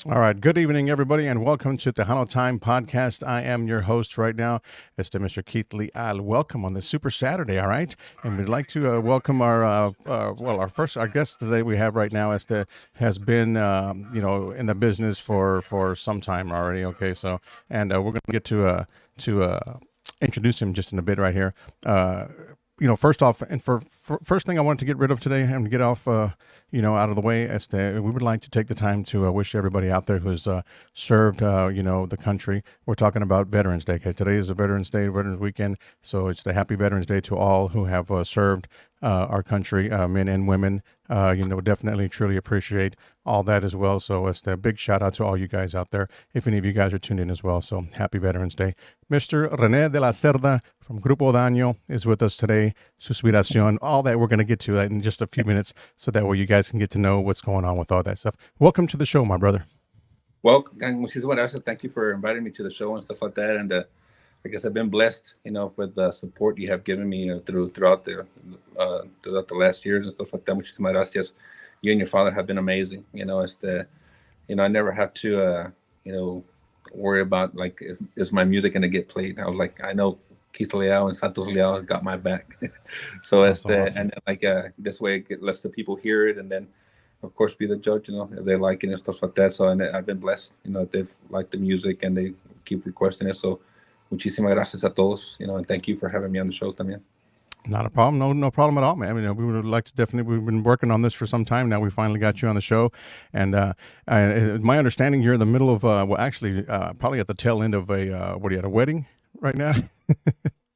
All right. Good evening, everybody, and welcome to Tejano Time Podcast. I am your host right now. It's Mr. Keith Leal. Welcome on this Super Saturday, all right? And we'd like to welcome our guest today we have right now has been, in the business for some time already, okay? So, and we're going to get to introduce him just in a bit right here. First off, and for first thing I wanted to get rid of today and get off, out of the way, we would like to take the time to wish everybody out there who's served, the country. We're talking about Veterans Day. Okay, today is a Veterans Day, Veterans Weekend, so it's the Happy Veterans Day to all who have served our country, men and women. Definitely, truly appreciate all that as well. So it's a big shout out to all you guys out there. If any of you guys are tuned in as well, so Happy Veterans Day. Mr. Rene de la Cerda from Grupo Daño is with us today. Suspiracion, all that we're going to get to that in just a few minutes, so that way you guys can get to know what's going on with all that stuff. Welcome to the show, my brother. Well, muchísimas gracias. Thank you for inviting me to the show and stuff like that. And I guess I've been blessed, with the support you have given me throughout the last years and stuff like that. Muchísimas gracias. You and your father have been amazing. I never have to, worry about like is my music going to get played. I was like, I know Keith Leal and Santos Leal got my back. So That's awesome. and then, this way it lets the people hear it, and then of course be the judge, if they like it and stuff like that. So I've been blessed, they've liked the music and they keep requesting it. So muchísimas gracias a todos, and thank you for having me on the show también. Not a problem. No problem at all, man. I mean, we would like to definitely. We've been working on this for some time now. We finally got you on the show, and my understanding, you're in the middle of probably at the tail end of a what are you at a wedding right now?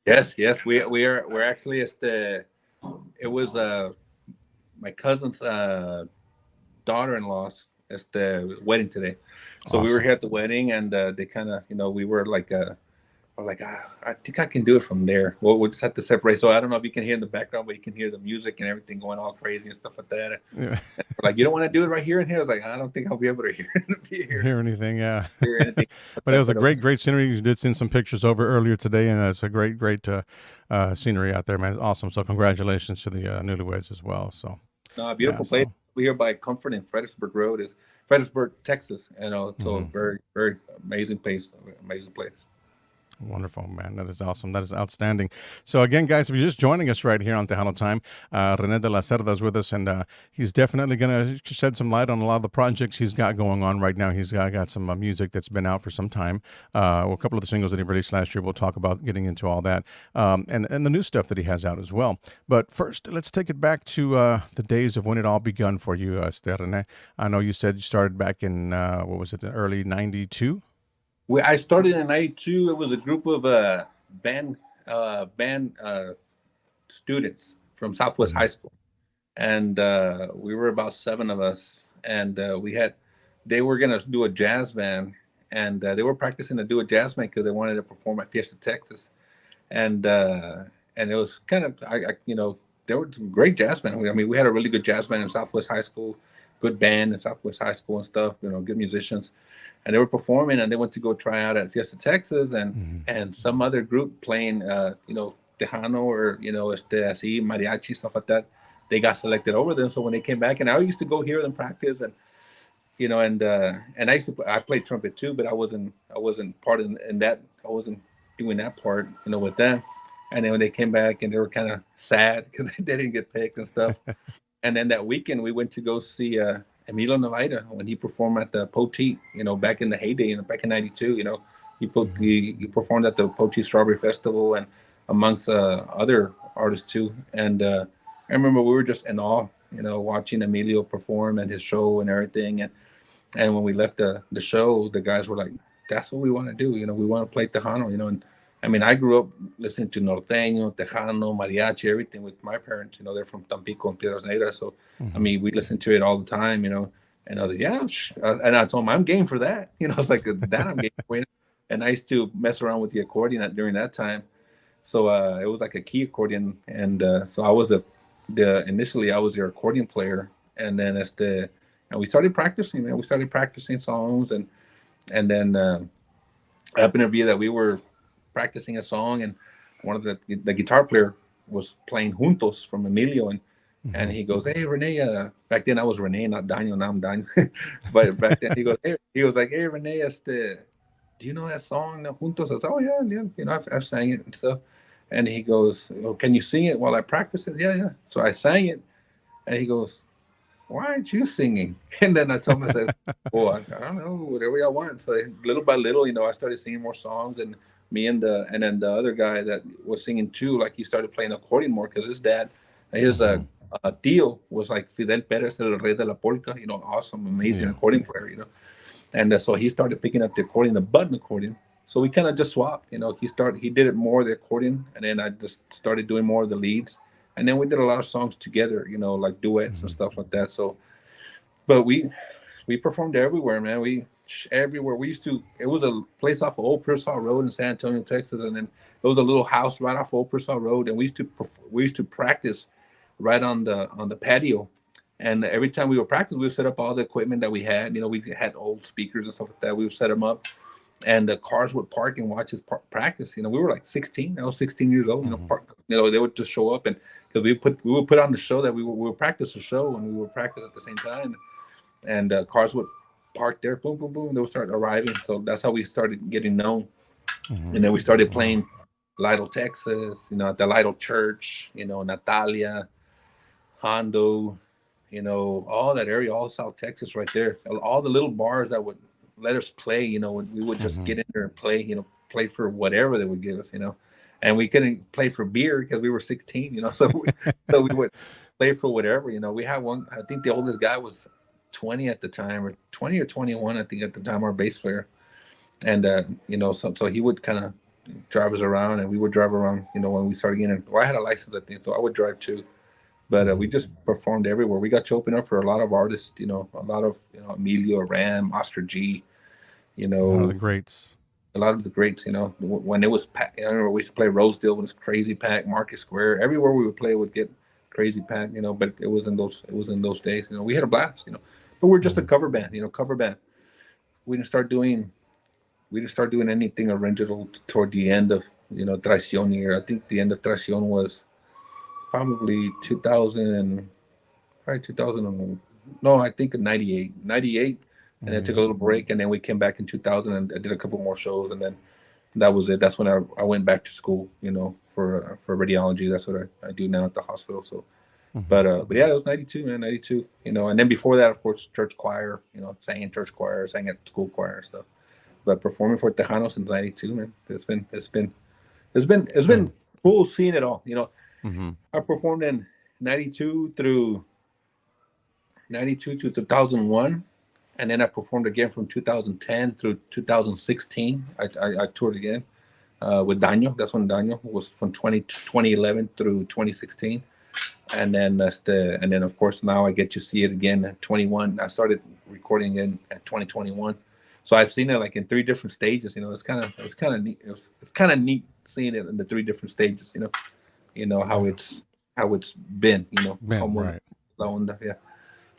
Yes, we're actually it was my cousin's daughter-in-law's wedding today. So Awesome. we were here at the wedding, and they kind of, we were like, I think I can do it from there. Well, we'll just have to separate. So I don't know if you can hear in the background, but you can hear the music and everything going all crazy and stuff like that. Yeah. Like, you don't want to do it right here and here. I was like, I don't think I'll be able to Hear anything? Yeah. hear anything. But it was a great scenery. You did send some pictures over earlier today, and it's a great scenery out there, man. It's awesome. So congratulations to the newlyweds as well. So No, a beautiful place. We're here by Comfort in Fredericksburg Road, is Fredericksburg, Texas. So very, very amazing place. Amazing place. Wonderful, man. That is awesome. That is outstanding. So again, guys, if you're just joining us right here on Tejano Time, Rene de la Cerda is with us, and he's definitely going to shed some light on a lot of the projects he's got going on right now. He's got some music that's been out for some time. A couple of the singles that he released last year. We'll talk about getting into all that, and the new stuff that he has out as well. But first, let's take it back to the days of when it all begun for you, Rene. I know you said you started back in, what was it, the early 92? I started in '92. It was a group of band students from Southwest High School, and we were about 7 of us. And they were gonna do a jazz band, and they were practicing to do a jazz band because they wanted to perform at Fiesta Texas, and it was kind of they were great jazz band. I mean, we had a really good jazz band in Southwest High School, good band in Southwest High School and stuff. Good musicians. And they were performing, and they went to go try out at Fiesta Texas, and some other group playing, Tejano or así mariachi, stuff like that. They got selected over them. So when they came back, and I used to go hear them practice, and I played trumpet too, but I wasn't part in that. I wasn't doing that part, with them. And then when they came back, and they were kind of sad because they didn't get picked and stuff. And then that weekend we went to go see Emilio Navaida when he performed at the Poteet, back in the heyday, back in '92. He performed at the Poteet Strawberry Festival and amongst other artists too. And I remember we were just in awe, watching Emilio perform and his show and everything. And when we left the show, the guys were like, "That's what we want to do. We want to play Tejano." And I mean, I grew up listening to norteño, tejano, mariachi, everything with my parents. They're from Tampico and Piedras Negras. So, I mean, we listened to it all the time, and I was like, yeah. And I told them, I'm game for that. I was like, that I'm game for. And I used to mess around with the accordion during that time. So it was like a key accordion. And so I was initially I was their accordion player. And then and we started practicing, man. We started practicing songs. And then it happened to be that we were practicing a song, and one of the guitar player was playing Juntos from Emilio, And he goes, "Hey, Rene." Back then I was Rene, not Daño. Now I'm Daño. But back then he was like, "Hey, Rene, do you know that song, Juntos?" I was, "Oh yeah, yeah. I've sang it and stuff." And he goes, "Oh, can you sing it while I practice it?" "Yeah, yeah." So I sang it, and he goes, "Why aren't you singing?" And then I told him, I said, "Well, I don't know, whatever y'all want." So little by little, I started singing more songs, and and then the other guy that was singing too, like he started playing accordion more because his dad, his tío was like Fidel Perez, el rey de la polka, awesome, amazing Yeah. accordion player. And so he started picking up the accordion, the button accordion. So we kind of just swapped. He did it more the accordion, and then I just started doing more of the leads. And then we did a lot of songs together, like duets and stuff like that. So, but we performed everywhere, man. Everywhere. We used to. It was a place off of Old Pearsall Road in San Antonio, Texas, and then there was a little house right off Old Pearsall Road, and we used to practice right on the patio. And every time we would practice, we would set up all the equipment that we had. We had old speakers and stuff like that. We would set them up, and the cars would park and watch us practice. We were like 16. I was 16 years old. They would just show up, and because we would put on the show that we would practice the show, and we would practice at the same time. And cars would park there, boom, boom, boom. They would start arriving. So that's how we started getting known. And then we started playing Lytle, Texas. At the Lytle Church. Natalia, Hondo. All that area, all South Texas, right there. All the little bars that would let us play. We would just get in there and play. Play for whatever they would give us. And we couldn't play for beer because we were 16. So we would play for whatever. We had one. I think the oldest guy was 20 at the time, or 20 or 21, I think, at the time, our bass player. And so he would kind of drive us around, and we would drive around. When we started getting, well, I had a license, I think, so I would drive too. But we just performed everywhere. We got to open up for a lot of artists. A lot of Emilio, Ram, Oscar G. One of the greats. A lot of the greats. When it was packed. I remember we used to play Rosedale when it was crazy packed. Market Square, everywhere we would play would get crazy packed. But it was in those days. We had a blast. But we're just a cover band. Cover band. We didn't start doing anything original toward the end of Traición year. I think the end of Traición was probably 2000 probably 2000 no, I think 98, and then took a little break, and then we came back in 2000, and I did a couple more shows, and then that was it. That's when I went back to school, for radiology. That's what I do now at the hospital. So but yeah, it was 92, man. 92, and then before that, of course, church choir, sang in church choir, sang at school choir and stuff. But performing for Tejano since 92, man. It's been cool seeing it all. I performed in 92 through 92 to 2001, and then I performed again from 2010 through 2016. I toured again with Daño. That's when Daño was from 2011 through 2016. And then of course now I get to see it again at 21. I started recording in at 2021. So I've seen it like in three different stages. It's kind of neat. It's kind of neat seeing it in the three different stages. How it's been. Ben, right. La onda, yeah.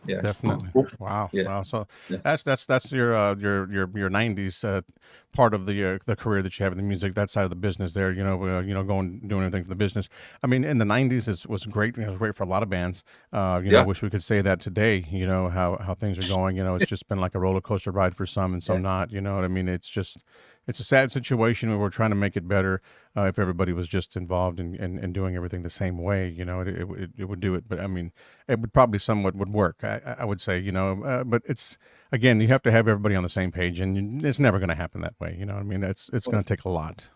Yeah. Definitely. Wow. Yeah. Wow. So Yeah. that's your '90s part of the career that you have in the music, that side of the business. There, going doing anything for the business. I mean, in the '90s, was great. It was great for a lot of bands. I Yeah. wish we could say that today. How things are going. It's just been like a roller coaster ride for some, and some not. You know what I mean? It's a sad situation where we're trying to make it better. If everybody was just involved in doing everything the same way, it would do it. But I mean, it would probably somewhat would work. I would say, but it's, again, you have to have everybody on the same page, and it's never going to happen that way. You know what I mean? It's going to take a lot.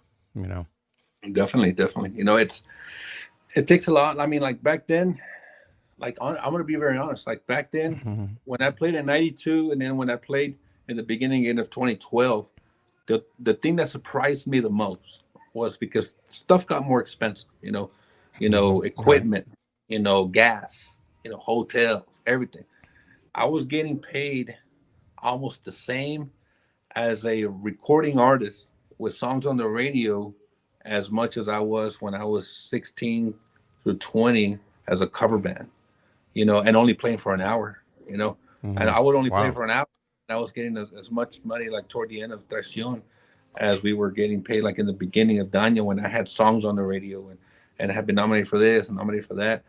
Definitely. It takes a lot. I mean, like back then, like I'm gonna be very honest. Like back then, when I played in '92, and then when I played in the beginning end of 2012, the thing that surprised me the most was because stuff got more expensive. Equipment, gas, hotels, everything. I was getting paid almost the same as a recording artist with songs on the radio as much as I was when I was 16 through 20 as a cover band, and only playing for an hour, and I would only play Wow. for an hour. And I was getting as much money like toward the end of Traición as we were getting paid like in the beginning of Daño, when I had songs on the radio and I had been nominated for this and nominated for that.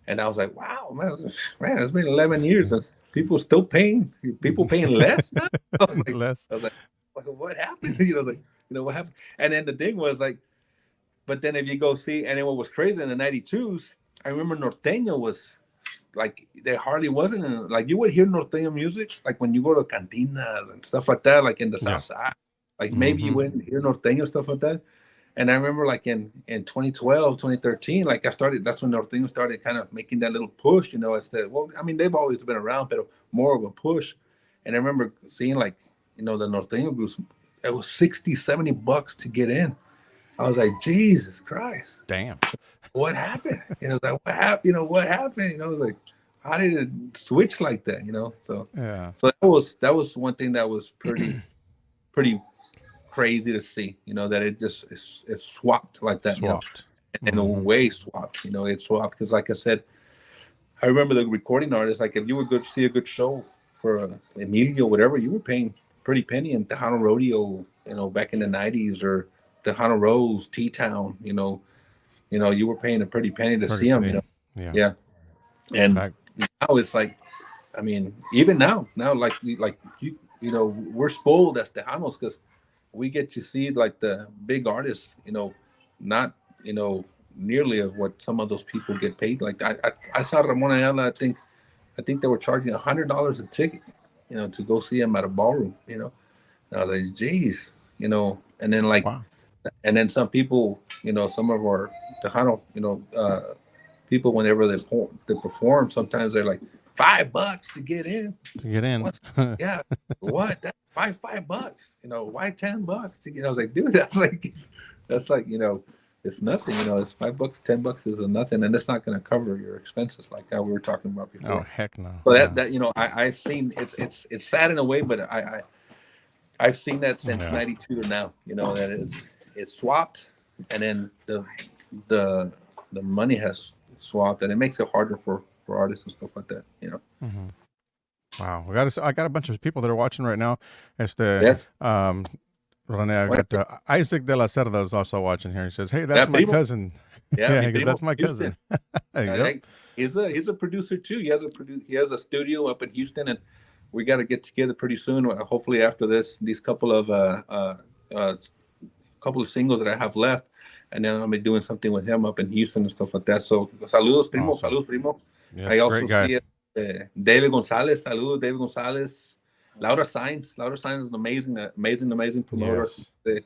And I was like, wow, man, it's been 11 years. And people still paying. People paying less now. Less. I was like, what happened? What happened? And then the thing was like, but then if you go see, and then what was crazy in the 92s, I remember Norteño was like, there hardly wasn't, like you would hear Norteño music, like when you go to cantinas and stuff like that, like in the South Side, like maybe you wouldn't hear Norteño, stuff like that. And I remember like in 2012, 2013, like that's when Norteño started kind of making that little push, well, I mean, they've always been around, but more of a push. And I remember seeing like, the Norteño groups, it was 60, $70 to get in. I was like, Jesus Christ. Damn. What happened? Like, what happened? What happened? I was like, how did it switch like that? So So that was one thing that was pretty crazy to see. That it just it swapped like that. Swapped. And a way swapped. It swapped because, like I said, I remember the recording artists. Like if you would go see a good show for Emilio, whatever, you were paying pretty penny in Tejano Rodeo. Back in the 90s, or Tejano Rose, T-Town. You were paying a pretty penny to see them. Yeah. And now it's like, I mean, even now, like we're spoiled as Tejanos because we get to see like the big artists, not nearly of what some of those people get paid. Like I saw Ramon Ayala. I think they were charging $100 a ticket, to go see him at a ballroom. And I was like, geez, and then like. Wow. And then some people, some of our Tejano, people, whenever they perform, sometimes they're like $5 to get in. Yeah, what? That's $5. Why $10 to get? I was like, dude, that's like, it's nothing. It's $5, $10 is nothing, and it's not going to cover your expenses like we were talking about before. Oh heck no. So that I've seen it's sad in a way, but I've seen that since '92 to now. That it's swapped, and then the money has swapped, and it makes it harder for artists and stuff like that. Wow, I got a bunch of people that are watching right now. Yes. Rene, I got Isaac de la Cerda is also watching here. He says, "Hey, that's my cousin." Yeah, because that's my cousin. He's a producer too. He has a studio up in Houston, and we got to get together pretty soon. Hopefully, after these couple of singles that I have left, and then I'll be doing something with him up in Houston and stuff like that. So, saludos, primo. Awesome. Saludos, primo. Yes, I also see David Gonzalez. Saludos, David Gonzalez. Laura Sainz. Laura Sainz is an amazing promoter. Yes.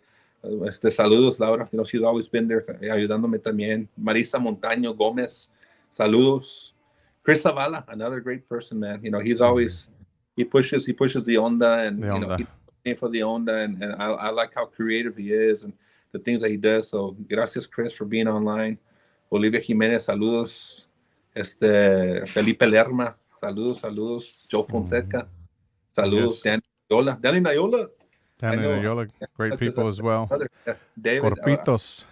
Saludos, Laura. She's always been there ayudándome también. Marisa Montaño Gómez. Saludos. Chris Zavala, another great person, man. He's always he pushes the onda, and he's for the onda, and I like how creative he is and the things that he does. So gracias, Chris, for being online. Olivia Jimenez, saludos. Felipe Lerma, saludos. Joe Fonseca, saludos. Yes. Danny Nayola, great people as well. David Corpitos.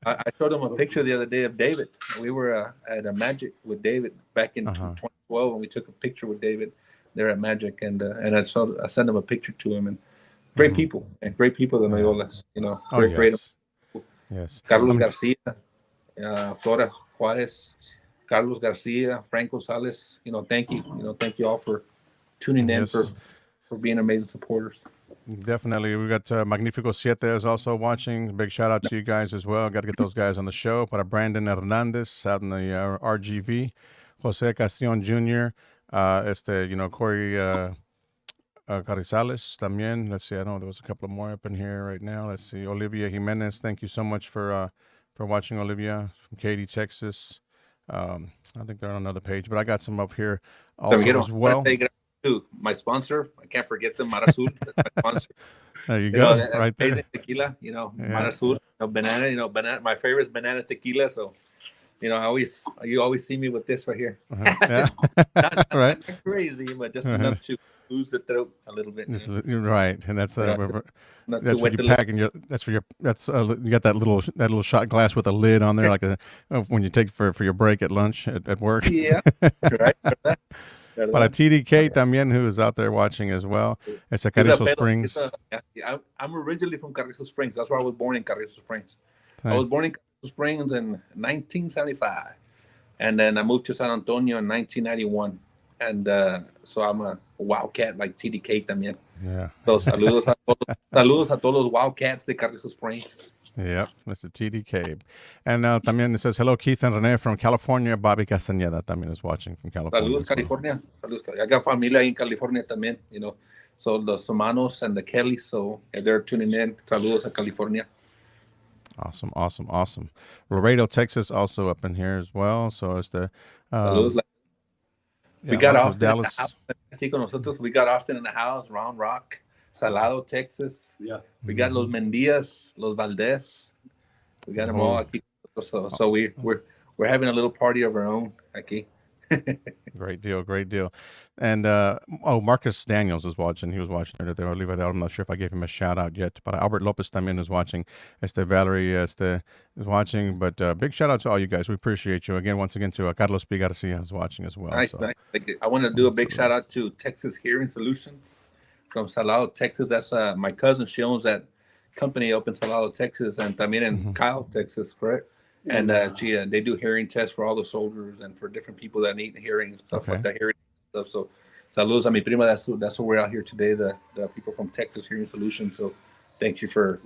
I showed him a picture the other day of David. We were at a Magic with David back in 2012, and we took a picture with David there at Magic, and I sent him a picture to him, and great people, the Nayolas, great. Yes. Carlos Garcia, Flora Juarez, Carlos Garcia, Frank Gonzalez, thank you all for tuning in, for being amazing supporters. Definitely. We got Magnifico Siete is also watching. Big shout out to you guys as well. Got to get those guys on the show. Para Brandon Hernandez out in the RGV. Jose Castillon Jr., Corey Carrizales también. Let's see. I know there was a couple more up in here right now. Let's see. Olivia Jimenez. Thank you so much for watching, Olivia, from Katy, Texas. I think they're on another page, but I got some up here also as well. My sponsor, I can't forget them, Mar Azul. That's my sponsor. There you go, right there. Tequila, Mar Azul, banana. My favorite is banana tequila. So, you always see me with this right here. Not crazy, but just enough to lose the throat a little bit. You're right, and that's what you pack in your. You got that little shot glass with a lid on there, like when you take for your break at lunch at work. Yeah, right. Para TDK también, who is out there watching as well. It's Carrizo Springs. I'm originally from Carrizo Springs. That's where I was born, in Carrizo Springs. I was born in Carrizo Springs in 1975. And then I moved to San Antonio in 1991. And so I'm a Wildcat like TDK también. Yeah. So saludos a todos los Wildcats de Carrizo Springs. Yep, Mr. TDK. And también it says, hello, Keith and Rene from California. Bobby Castañeda también is watching from California. Saludos, California. Saludos. I got familia ahí en California también, you know. So los Humanos and the Kellys, so if they're tuning in, saludos a California. Awesome, awesome, awesome. Laredo, Texas, also up in here as well. So it's the Saludos. We got Austin in the house. Aquí con nosotros. We got Austin in the house, Round Rock, Salado, Texas. Yeah. We got los Mendías, los Valdez. We got them all aquí. So we're having a little party of our own aquí. Great deal, great deal. And Marcus Daniels is watching. He was watching earlier. I'm not sure if I gave him a shout out yet, but Albert Lopez también is watching. Valerie is watching. But big shout out to all you guys. We appreciate you. Once again to Carlos P. Garcia is watching as well. Nice, so. nice. I want to do a big shout out to Texas Hearing Solutions from Salado, Texas. That's my cousin. She owns that company up in Salado, Texas, and también in Kyle, Texas, correct? And they do hearing tests for all the soldiers and for different people that need hearing and stuff like that. Hearing stuff. So, saludos a mi prima. That's why we're out here today. The people from Texas Hearing Solutions. So, thank you for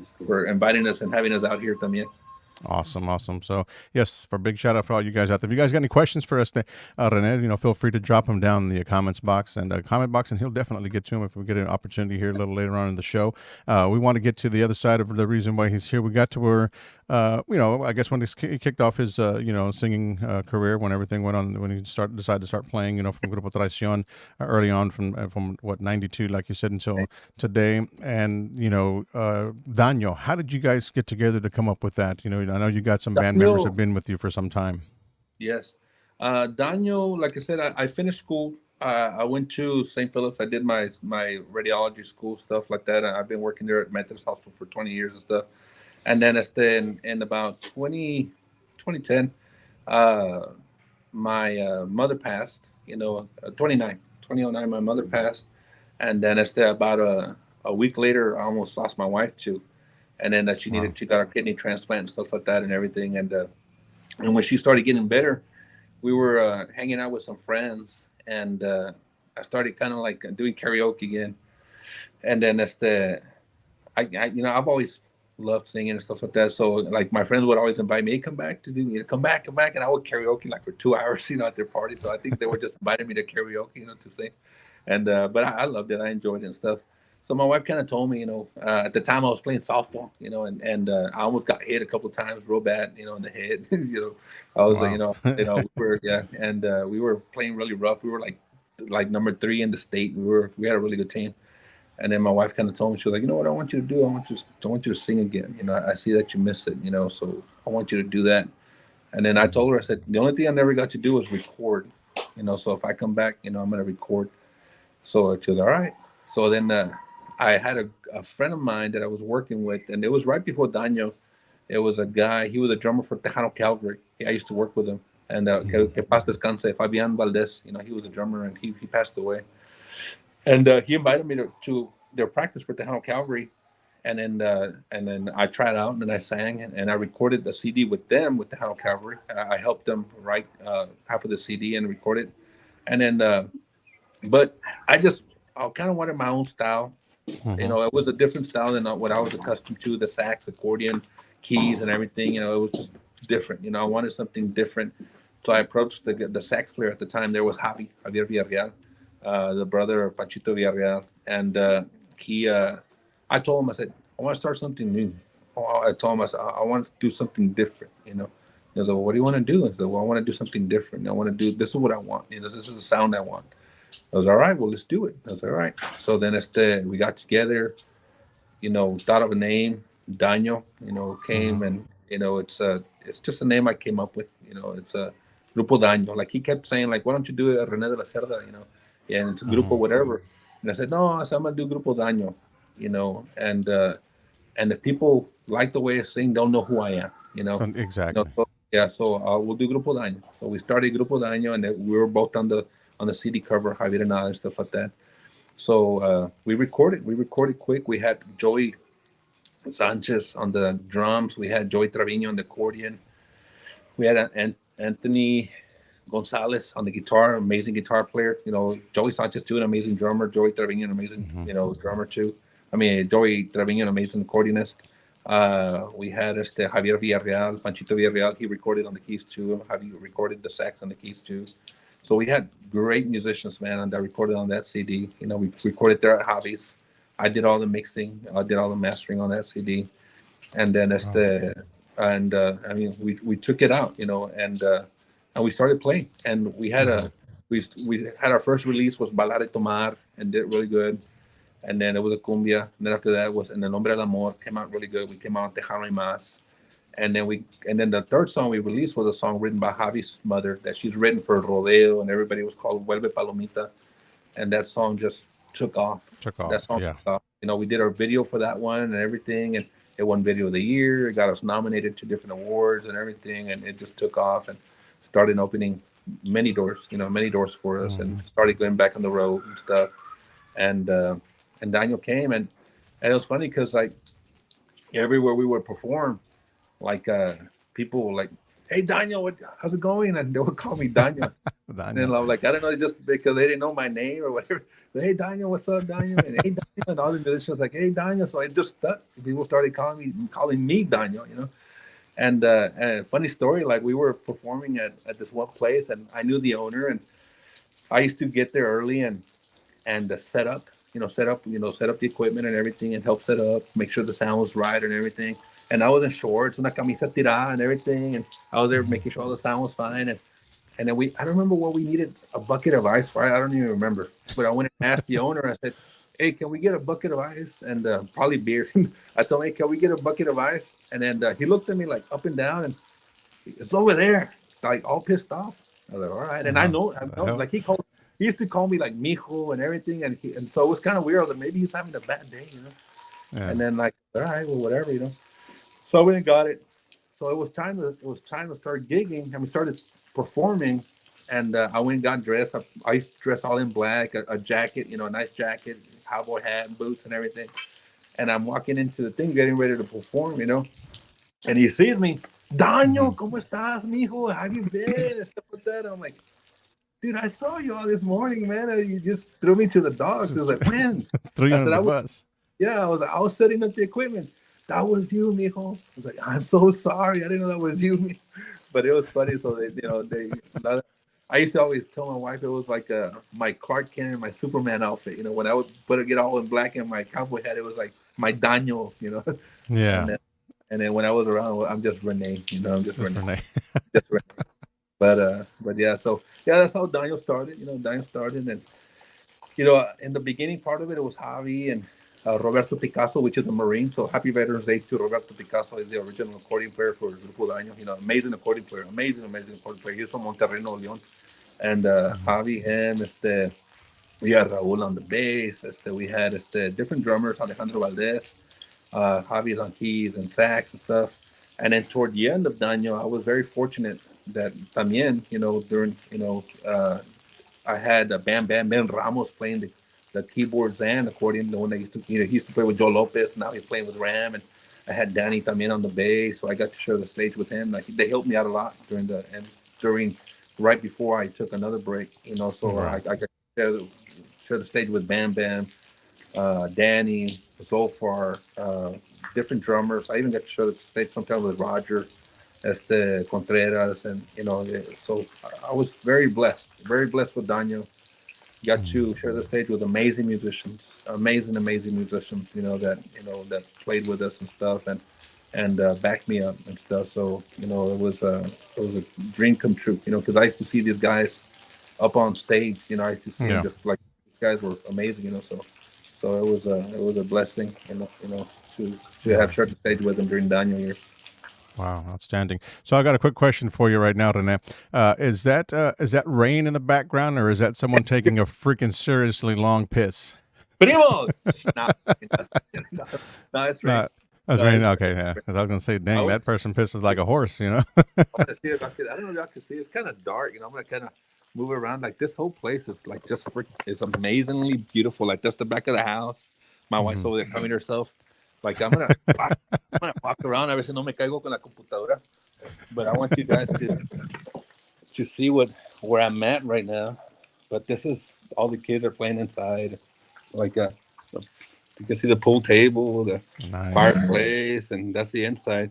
inviting us and having us out here también. Awesome, awesome. So, yes, for a big shout out for all you guys out there. If you guys got any questions for us, Rene, feel free to drop them down in the comments box and comment box, and he'll definitely get to them if we get an opportunity here a little later on in the show. We want to get to the other side of the reason why he's here. We got to where, I guess when he kicked off his, singing career, when everything went on, when he decided to start playing, from Grupo Traición early on from what, 92, like you said, until today. And, Daño, how did you guys get together to come up with that? I know you got some band members have been with you for some time. Yes. Daño, like I said, I finished school. I went to St. Philip's. I did my radiology school, stuff like that. I've been working there at Methodist Hospital for 20 years and stuff. And then in about 2010, my mother passed, 2009, my mother passed. And then about a week later, I almost lost my wife too. And then she got a kidney transplant and stuff like that and everything. And when she started getting better, we were hanging out with some friends, and I started kind of like doing karaoke again. And then I've always loved singing and stuff like that. So like my friends would always invite me, hey, come back, and I would karaoke like for 2 hours, at their party. So I think they were just inviting me to karaoke, to sing. And but I loved it. I enjoyed it and stuff. So my wife kind of told me, at the time I was playing softball, and I almost got hit a couple of times real bad, in the head. I was, we were playing really rough. We were like number 3 in the state. We had a really good team. And then my wife kind of told me, she was like, you know what I want you to do? I want you to sing again. I see that you miss it, so I want you to do that. And then I told her, I said, the only thing I never got to do was record, so if I come back, I'm going to record. So she was all right. So then I had a friend of mine that I was working with, and it was right before Daño. It was a guy, he was a drummer for Tejano Calvary. I used to work with him. And que paz descanse, Fabian Valdez, he was a drummer, and he passed away. And he invited me to their practice for Tejano Calvary. And then I tried out, and then I sang, and I recorded the CD with them, with Tejano Calvary. I helped them write half of the CD and record it. And then, but I kind of wanted my own style. It was a different style than what I was accustomed to, the sax, accordion, keys, and everything. It was just different. I wanted something different. So I approached the sax player at the time. There was Javier Villarreal, the brother of Panchito Villarreal. And I told him, I said, I want to start something new. I told him, I said, I want to do something different, He was like, well, what do you want to do? I said, well, I want to do something different. I want to do, this is what I want. This is the sound I want. I was all right. Well, let's do it. I was all right. So then we got together, thought of a name, Daño, came and, it's just a name I came up with, it's a Grupo Daño. Like he kept saying, like, why don't you do it Rene de la Cerda, and it's a Grupo whatever. And I said, no, I'm going to do Grupo Daño, and if people like the way I sing, they'll know who I am, Exactly. So we'll do Grupo Daño. So we started Grupo Daño, and we were both on the CD cover, Javier and I, and stuff like that. So we recorded quick. We had Joey Sanchez on the drums. We had Joey Trevino on the accordion. We had Anthony Gonzalez on the guitar, amazing guitar player. Joey Sanchez too, an amazing drummer. Joey Trevino, an amazing, drummer too. I mean, Joey Trevino, an amazing accordionist. We had Javier Villarreal, Panchito Villarreal. He recorded on the keys too. Javier recorded the sax on the keys too. So we had great musicians, man, and that recorded on that CD. We recorded there at Javi's. I did all the mixing. I did all the mastering on that CD, and then I mean, we took it out, and we started playing, and we had our first release was Balada de Tomar, and did really good, and then it was a cumbia, and then after that was En el Nombre del Amor, came out really good. We came out on Tejano y Más, and then the third song we released was a song written by Javi's mother that she's written for Rodeo, and everybody was called Vuelve Palomita, and that song just took off. That song Yeah. took off. We did our video for that one and everything, and it won Video of the Year. It got us nominated to different awards and everything, and it just took off and started opening many doors, many doors for us, and started going back on the road and stuff. And Daniel came, and it was funny because like everywhere we would perform, like people were like, "Hey Daniel, how's it going?" And they would call me Daniel. And I'm like, I don't know, just because they didn't know my name or whatever. But, hey Daniel, what's up, Daniel? And hey Daniel, and all the musicians like, hey Daniel. So I just stuck. People started calling me Daniel, And funny story, like we were performing at this one place, and I knew the owner, and I used to get there early and set up, set up the equipment and everything, and help set up, make sure the sound was right and everything. And I was in shorts, una camisa tirada and everything, and I was there making sure all the sound was fine. And then I don't remember what we needed a bucket of ice for. I don't even remember. But I went and asked the owner. I said, "Hey, can we get a bucket of ice and probably beer?" I told him, "Hey, can we get a bucket of ice?" And then he looked at me like up and down, and it's over there, like all pissed off. I was like, "All right." And I know, like he used to call me like mijo and everything, and so it was kind of weird. That maybe he's having a bad day, Yeah. And then like, all right, well, whatever, So we got it. So it was time to start gigging, and we started performing. And I went and got dressed. I dressed all in black, a jacket, a nice jacket, cowboy hat, and boots, and everything. And I'm walking into the thing, getting ready to perform, And he sees me, Daño, ¿cómo estás, mijo? How have you been? And stuff like that. I'm like, dude, I saw you all this morning, man. And you just threw me to the dogs. I was like, when? Threw you under the bus. Yeah, I was setting up the equipment. That was you, mijo. I was like, I'm so sorry. I didn't know that was you. But it was funny. So I used to always tell my wife it was like my Clark Kent and my Superman outfit. When I would get all in black and my cowboy hat, it was like my Daño, Yeah. And then when I was around, I'm just Rene. I'm just Rene. Just Rene. But yeah, so yeah, that's how Daño started. Daño started, and in the beginning part of it was Javi and Roberto Picasso, which is a Marine. So happy Veterans Day to Roberto Picasso. Is the original accordion player for Grupo Daño. Amazing accordion player. Amazing accordion player. He's from Monterrey, Nuevo León. And Javi, him, we had Raul on the bass. We had different drummers, Alejandro Valdez. Javi's on keys and sax and stuff. And then toward the end of Daño, I was very fortunate that también, during, I had Ben Ramos playing the keyboards and accordion. The one that he used to play with Joe Lopez. Now he's playing with Ram, and I had Danny también on the bass, so I got to share the stage with him. Like they helped me out a lot during right before I took another break. So I got to share the stage with Bam, Danny, Zolfar, different drummers. I even got to share the stage sometimes with Roger, Contreras, and so I was very blessed with Daño. Got to share the stage with amazing musicians, amazing musicians, that played with us and stuff, and backed me up and stuff. So it was a dream come true, because I used to see these guys up on stage. I used to see them just like these guys were amazing, So it was a blessing, to have shared the stage with them during Daño years. Wow, outstanding. So I got a quick question for you right now, Rene. Is that rain in the background, or is that someone taking a freaking seriously long piss? Primo! No, it's rain. That's rain. Okay, yeah. Because I was gonna say, dang, that person pisses like a horse, I don't know if y'all can see. It's kind of dark, I'm gonna kind of move around. Like this whole place is like it's amazingly beautiful. Like that's the back of the house. My wife's over there covering herself. Like I'm gonna walk around. A veces no me caigo con la computadora. But I want you guys to see what where I'm at right now. But this is all the kids are playing inside. Like you can see the pool table, the Nice. fireplace, and that's the inside.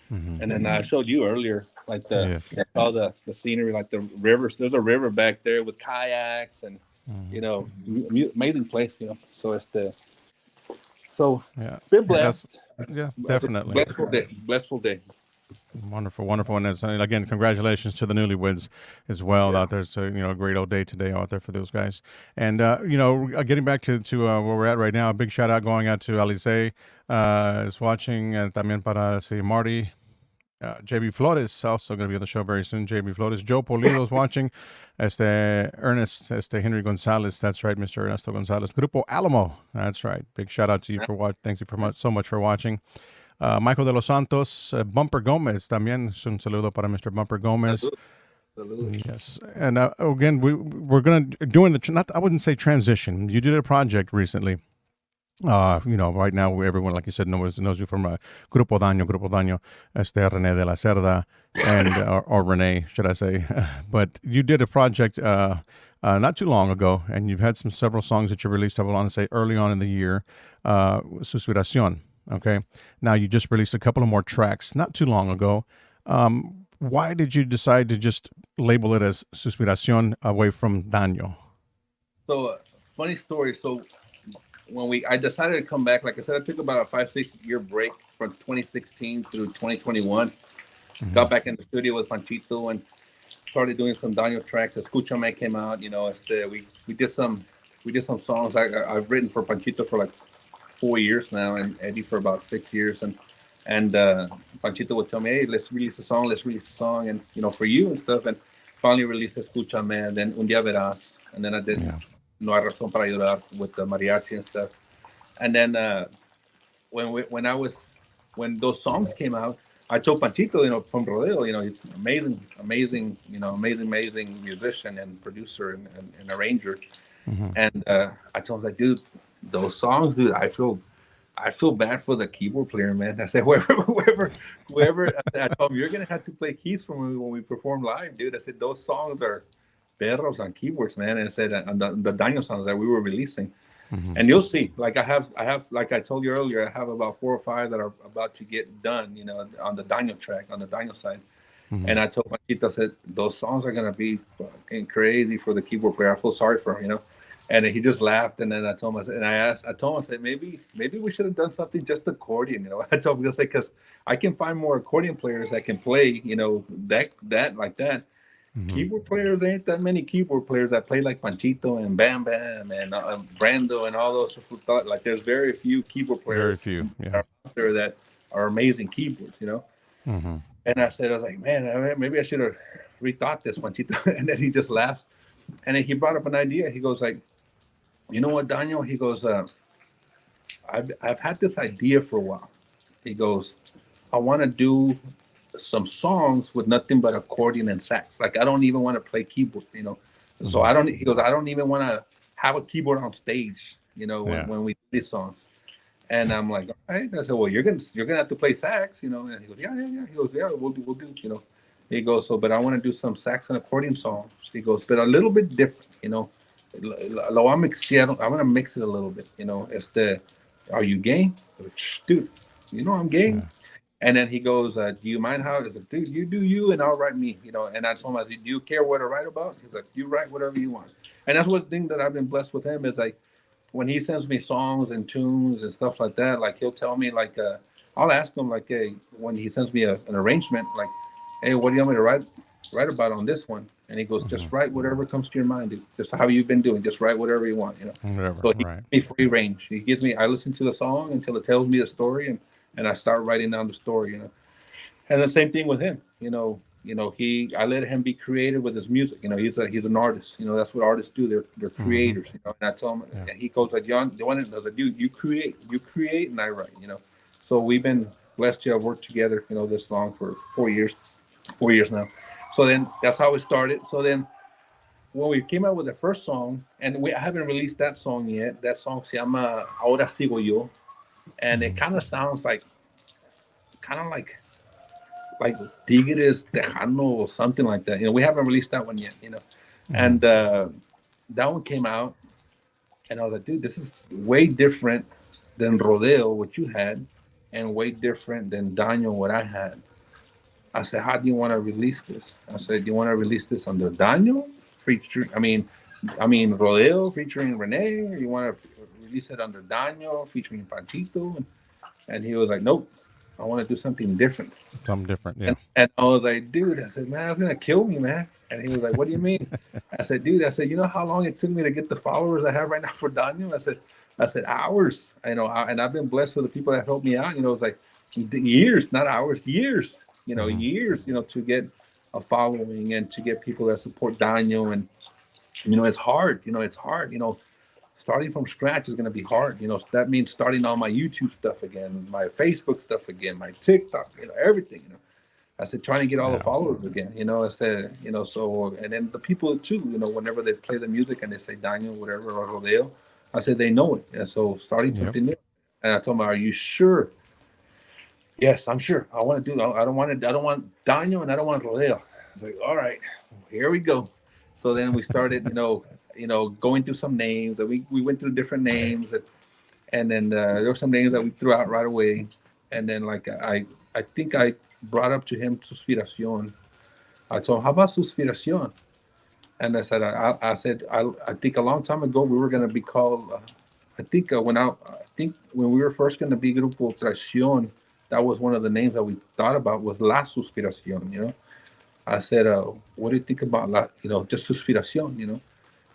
Hmm. And then I showed you earlier, like Yes. all the scenery, like the rivers. There's a river back there with kayaks, and Hmm. amazing place. So it's the so Yeah. been That's blessed. yeah, It's a definitely. blessful day. Blessful day. Wonderful, wonderful, and again, congratulations to the newlyweds as well Yeah. out there. So a great old day today out there for those guys. And getting back to where we're at right now, a big shout out going out to Alice, is watching, and también para si Marty. JB Flores also going to be on the show very soon. JB Flores, Joe Polido's watching. Ernest, Henry Gonzalez. That's right, Mr. Ernesto Gonzalez. Grupo Alamo. That's right. Big shout out to you for watching. Thank you so much for watching. Michael de los Santos, Bumper Gomez también. Un saludo para Mr. Bumper Gomez. Salud. Salud. Yes, and again, we're gonna doing the not I wouldn't say transition. You did a project recently. Right now everyone, like you said, knows you from Grupo Daño, Rene de la Cerda, and or Rene, should I say? But you did a project not too long ago, and you've had several songs that you released. I want to say early on in the year, Suspiracion. Okay, now you just released a couple of more tracks not too long ago. Why did you decide to just label it as Suspiracion away from Daño? So funny story. So when I decided to come back, like I said, I took about a 5-6 year break from 2016 through 2021. Hmm. Got back in the studio with Panchito and started doing some Daño tracks. Escúchame came out. We did some songs I've written for Panchito for like 4 years now, and Eddie for about 6 years. And Panchito would tell me, "Hey, let's release a song. Let's release a song." And for you and stuff. And finally released Escúchame, and then Un Día Verás, and then I did Yeah. No Hay Razón para Llorar with the mariachi and stuff. And then when those songs came out, I told Panchito, from Rodeo, he's amazing musician and producer and arranger. Hmm. And I told him, like, dude, those songs, dude, I feel bad for the keyboard player, man. I said, whoever, I told him, you're gonna have to play keys for me when we perform live, dude. I said, those songs are perros on keyboards, man. And I said, on the Daño songs that we were releasing. Hmm. And you'll see, like I have, like I told you earlier, I have about 4 or 5 that are about to get done, on the Daño track, on the Daño side. Hmm. And I told Paquito, I said, those songs are gonna be fucking crazy for the keyboard player. I feel sorry for him. And he just laughed. And then I told him, I told him, I said, maybe we should have done something just accordion. I told him, because I can find more accordion players that can play, that like that. Hmm. Keyboard players, there ain't that many keyboard players that play like Panchito and Bam Bam and Brando and all those. Like, there's very few keyboard Very players few. that Yeah. are out there that are amazing keyboards. Hmm. And I was like, man, maybe I should have rethought this, Panchito. And then he just laughs. And then he brought up an idea. He goes like, you know what, Daniel? He goes, I've had this idea for a while. He goes, I want to do some songs with nothing but accordion and sax. Like, I don't even want to play keyboard. So Hmm. I don't. He goes, I don't even want to have a keyboard on stage. Yeah. When we do these songs. And I'm like, all right. I said, well, you're gonna have to play sax. And he goes, yeah. He goes, yeah, we'll do. He goes, but I want to do some sax and accordion songs. He goes, but a little bit different. Lo voy a mixear. I want to mix it a little bit. Are you game? Dude, I'm game. Yeah. And then he goes, do you mind how? I said, dude, you do you, and I'll write me. And I told him, I said, do you care what I write about? He's like, you write whatever you want. And that's one thing that I've been blessed with him is, like, when he sends me songs and tunes and stuff like that, like, he'll tell me, like, I'll ask him, like, hey, when he sends me an arrangement, like, hey, what do you want me to write about on this one? And he goes, just write whatever comes to your mind, dude. Just how you've been doing. Just write whatever you want. Whatever. So he Right. gives me free range. I listen to the song until it tells me the story, and I start writing down the story. And the same thing with him. I let him be creative with his music. He's an artist. That's what artists do. They're creators. And I told him, Yeah. and he goes like, John, I was like, dude, you create, and I write. So we've been blessed to have worked together. This long for 4 years now. So then that's how it started. So then when we came out with the first song, and I haven't released that song yet. That song se llama Ahora Sigo Yo, and it kind of sounds like like Tigres Tejano or something like that. We haven't released that one yet. And that one came out, and I was like, dude, this is way different than Rodeo, what you had, and way different than Daño, what I had. I said, how do you want to release this? I said, do you want to release this under Daño, Rodeo featuring Rene, or you want to release it under Daño featuring Panchito? And he was like, nope, I want to do something different. Something different, yeah. And I was like, dude, I said, man, that's gonna kill me, man. And he was like, what do you mean? I said, dude, you know how long it took me to get the followers I have right now for Daño? I said, hours. And I've been blessed with the people that helped me out. It's like years, not hours, years. Years. To get a following and to get people that support Daño. And it's hard. It's hard. Starting from scratch is going to be hard. That means starting all my YouTube stuff again, my Facebook stuff again, my TikTok, everything. I said, trying to get all the followers again. I said, so, and then the people too, whenever they play the music and they say Daño, whatever, or Rodeo, I said, they know it. And so starting something new. And I told them, are you sure? Yes, I'm sure. I want to do. I don't want Daño and I don't want Rodeo. I was like, all right, here we go. So then we started, going through some names. That we went through different names, and then there were some names that we threw out right away. And then like I think I brought up to him Suspiracion. I told him, how about Suspiracion? And I said, I think a long time ago we were going to be called. I think when we were first going to be Grupo Traición, that was one of the names that we thought about was La Suspiracion. I said, what do you think about just Suspiracion?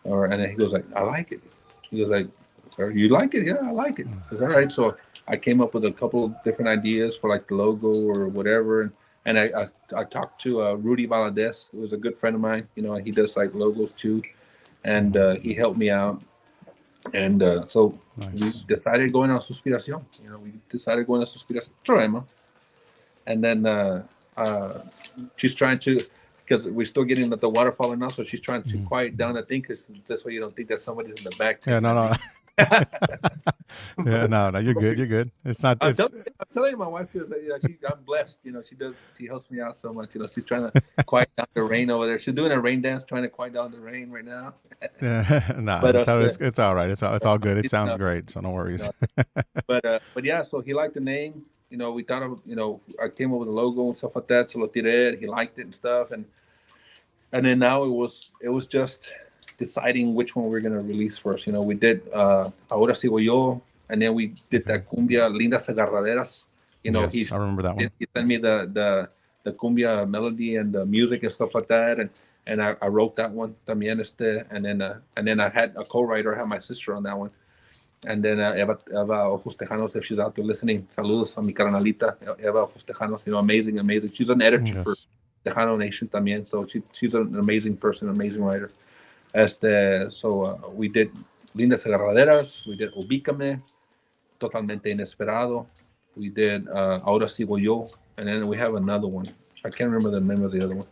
And then he goes like, I like it. He goes like, you like it? Yeah, I like it. I said, all right. So I came up with a couple of different ideas for like the logo or whatever. And I talked to Rudy Valadez, who was a good friend of mine. He does like logos too. And he helped me out. And so we decided going on Suspiracion. Suspiracion. And then she's trying to, because we're still getting the water falling out, so she's trying to quiet down the thing, because this way you don't think that somebody's in the back. Yeah, no. Yeah, no, you're good. It's not. I'm telling you, my wife is. I'm blessed. She helps me out so much. She's trying to quiet down the rain over there. She's doing a rain dance, trying to quiet down the rain right now. No, but it's all right. It's all good. It sounds great, so no worries. But yeah, so he liked the name. We thought of, I came up with a logo and stuff like that. So lo tiré. He liked it and stuff, and then now it was just deciding which one we're gonna release first. We did Ahora Sigo Yo, and then we did that cumbia Lindas Agarraderas. Yes, I remember that one. He sent me the cumbia melody and the music and stuff like that, and I wrote that one también, and then I had a co-writer. I had my sister on that one. And then Eva Ojos Tejanos, if she's out there listening, saludos a mi carnalita, Eva Ojos Tejanos, amazing. She's an editor for Tejano Nation también, so she's an amazing person, amazing writer. So we did Lindas Agarraderas, we did Ubícame, Totalmente Inesperado, we did Ahora Sigo Yo, and then we have another one. I can't remember the name of the other one,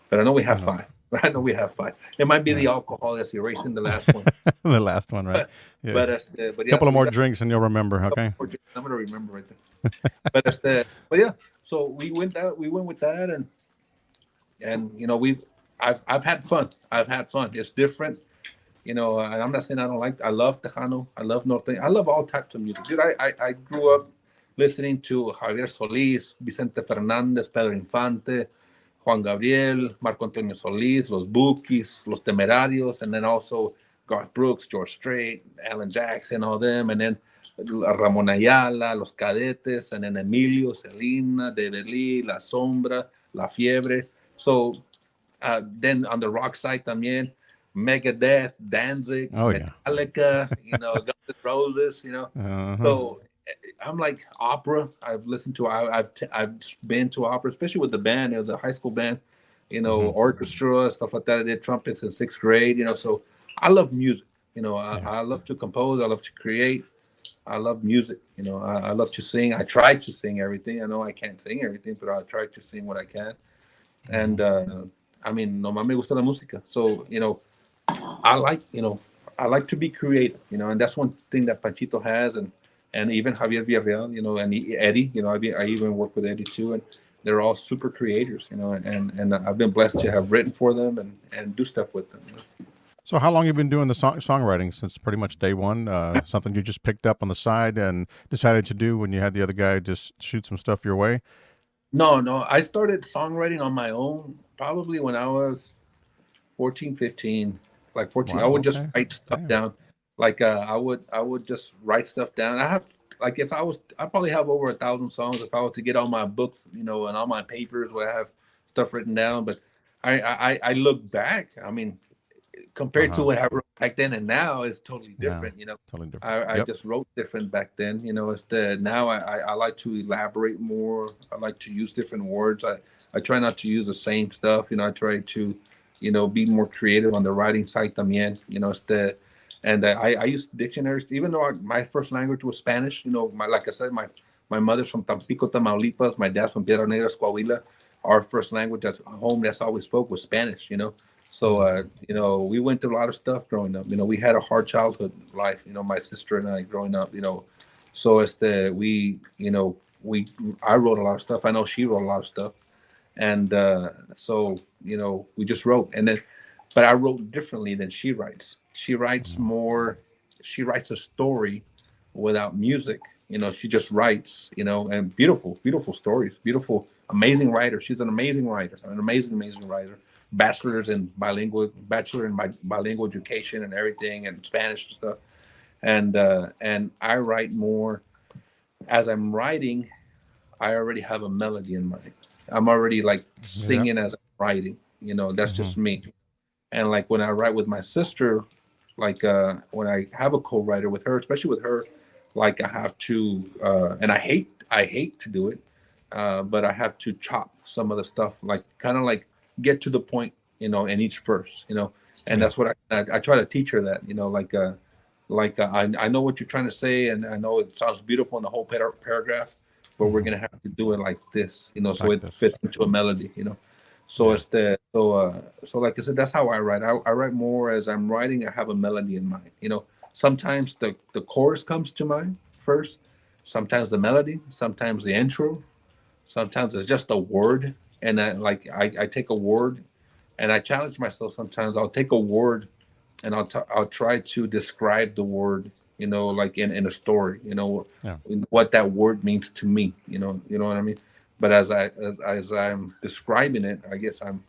but I know we have five. It might be the alcohol that's erasing the last one. The last one, right? But a couple of more drinks and you'll remember. Okay. I'm gonna remember right there. But yeah. So we went with that, and I've had fun. It's different. And I'm not saying I love Tejano. I love Norte. I love all types of music. Dude, I grew up listening to Javier Solís, Vicente Fernández, Pedro Infante, Juan Gabriel, Marco Antonio Solís, Los Bukis, Los Temerarios, and then also Garth Brooks, George Strait, Alan Jackson, all them, and then Ramón Ayala, Los Cadetes, and then Emilio, Selena, De Berlí, La Sombra, La Fiebre. So then on the rock side también, Megadeth, Danzig, Metallica, Guns N' Roses, So I'm like opera. I've listened to. I've been to opera, especially with the band, the high school band, orchestra stuff like that. I did trumpets in 6th grade, So I love music. I love to compose. I love to create. I love music. I love to sing. I try to sing everything. I know I can't sing everything, but I try to sing what I can. And nomás me gusta la música. So I like to be creative. And that's one thing that Panchito has, and even Javier Villarreal, and Eddie, I even work with Eddie too, they're all super creators, and I've been blessed to have written for them and do stuff with them. So, how long you been doing the songwriting since pretty much day one? Something you just picked up on the side and decided to do when you had the other guy just shoot some stuff your way? No, I started songwriting on my own probably when I was 14, 15, like 14. I Wow. would just Okay. write stuff Damn. down. Like I would just write stuff down. I have like if I probably have over 1,000 songs if I was to get all my books, and all my papers where I have stuff written down. But I look back. I mean, Uh compared to huh. what I wrote back then and now is totally Yeah. different. Totally different. I Yep. just wrote different back then. It's the now I like to elaborate more. I like to use different words. I try not to use the same stuff. I try to, be more creative on the writing side también. It's the and I use dictionaries, even though my first language was Spanish. Like I said, my mother's from Tampico, Tamaulipas. My dad's from Piedras Negras, Coahuila. Our first language at home, that's all we spoke was Spanish. So, Hmm. we went through a lot of stuff growing up. We had a hard childhood life. My sister and I growing up. So it's the we I wrote a lot of stuff. I know she wrote a lot of stuff, and so we just wrote, and then, but I wrote differently than she writes. She writes Hmm. more. She writes a story without music. She just writes. And beautiful, beautiful stories. Beautiful, amazing writer. She's an amazing writer. An amazing, amazing writer. Bachelor in bilingual education and everything, and Spanish and stuff. And I write more as I'm writing. I already have a melody in mind. I'm already like Yeah. singing as I'm writing. That's Hmm. just me. And like when I write with my sister, like when I have a co-writer with her, especially with her, like I have to, and I hate to do it, but I have to chop some of the stuff, like kind of like get to the point, in each verse, and Yeah. that's what I try to teach her that, I know what you're trying to say, and I know it sounds beautiful in the whole paragraph, but we're Hmm. gonna have to do it like this, so Like it this. fits into a melody. So Yeah. it's the so like I said, that's how I write. I write more as I'm writing. I have a melody in mind. Sometimes the chorus comes to mind first. Sometimes the melody. Sometimes the intro. Sometimes it's just a word, and I take a word, and I challenge myself. Sometimes I'll take a word, and I'll try to describe the word. Like in a story. Yeah. What that word means to me. You know what I mean. But as I'm describing it, I guess I'm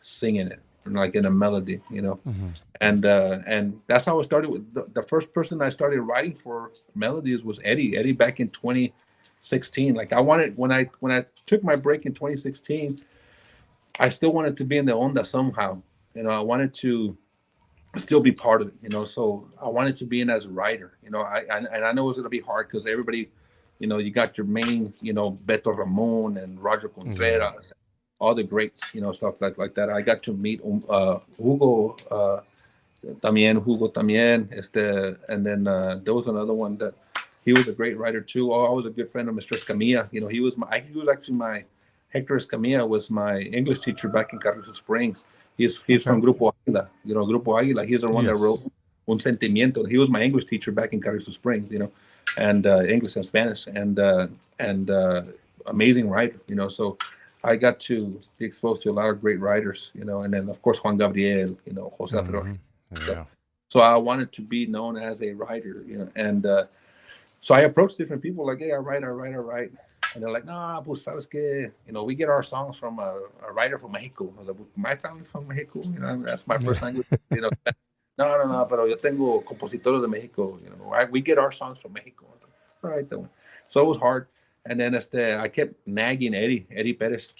singing it like in a melody. Hmm. And that's how I started with the first person I started writing for melodies was Eddie back in 2016. Like I wanted when I took my break in 2016, I still wanted to be in the onda somehow. I wanted to still be part of it. So I wanted to be in as a writer. And I know it was gonna be hard because everybody, you got your main, Beto Ramon and Roger Yeah. Contreras, all the greats, stuff like that. I got to meet Hugo también, and then there was another one that he was a great writer too. Oh, I was a good friend of Mr. Escamilla. He was actually my Hector Escamilla was my English teacher back in Carlos Springs. He's Okay. from Grupo Águila. Grupo Águila. He's the one that wrote Yes. Un Sentimiento. He was my English teacher back in Carlos Springs. And English and Spanish, and amazing writer. So I got to be exposed to a lot of great writers. And then of course Juan Gabriel. Jose Alfredo. Hmm. Yeah. So I wanted to be known as a writer. And so I approached different people like, hey, I write. And they're like, nah, pues, sabes que, we get our songs from a writer from Mexico. I was like, my family's from Mexico. That's my Yeah. first language. No, pero yo tengo compositores de Mexico. We get our songs from Mexico. I was like, all right, then. So it was hard. And then I kept nagging Eddie Perez.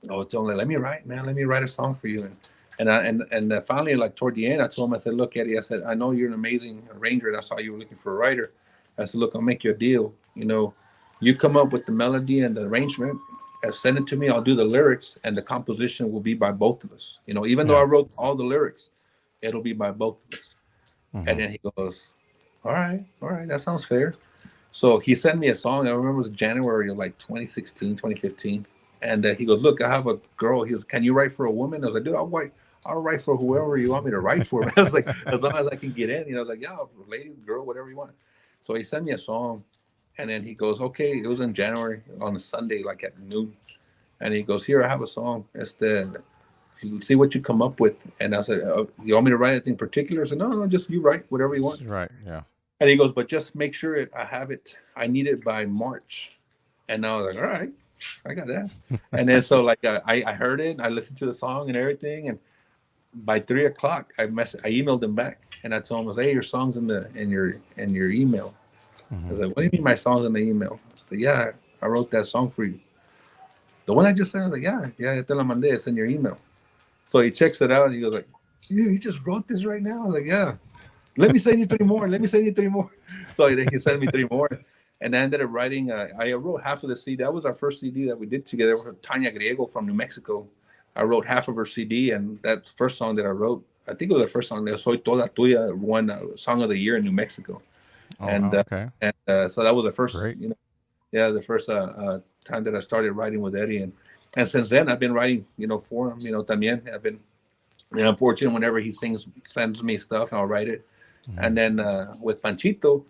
Oh, it's only let me write, man. Let me write a song for you. And finally, like toward the end, I told him, I said, look, Eddie, I said, I know you're an amazing arranger, and I saw you were looking for a writer. I said, look, I'll make you a deal. You come up with the melody and the arrangement, send it to me. I'll do the lyrics, and the composition will be by both of us. Even though I Yeah. wrote all the lyrics, it'll be by both of us. And Hmm. then he goes, all right, that sounds fair. So he sent me a song. I remember it was January of like 2016, 2015. And he goes, look, I have a girl. He goes, can you write for a woman? I was like, dude, I'll write for whoever you want me to write for. I was like, as long as I can get in, I was like, yeah, lady, girl, whatever you want. So he sent me a song, And then he goes, okay, it was in January on a Sunday, like at noon. And he goes, here, I have a song. It's the see what you come up with. And I said, you want me to write anything particular? I said, no, no, just you write whatever you want. Right. Yeah. And he goes, but just make sure I have it. I need it by March. And I was like, all right, I got that. And then so like I heard it, I listened to the song and everything, and by 3 o'clock I emailed him back, and I told him, I was like, hey, your song's in your email. I was like, what do you mean my song's in the email? I said, yeah, I wrote that song for you. The one I just said, I was like, yeah, te la mandé, it's in your email. So he checks it out and he goes like, you just wrote this right now? I was like, yeah. Let me send you three more. Let me send you three more. So he sent me three more. And I ended up writing, I wrote half of the CD. That was our first CD that we did together with Tanya Griego from New Mexico. I wrote half of her CD, and that's the first song that I wrote. I think it was the first song that Soy Toda Tuya won Song of the Year in New Mexico. Oh, okay. So that was the first, Great. the first time that I started writing with Eddie. And since then, I've been writing, for him, también. I've been, I'm fortunate whenever he sends me stuff, I'll write it. And then with Panchito,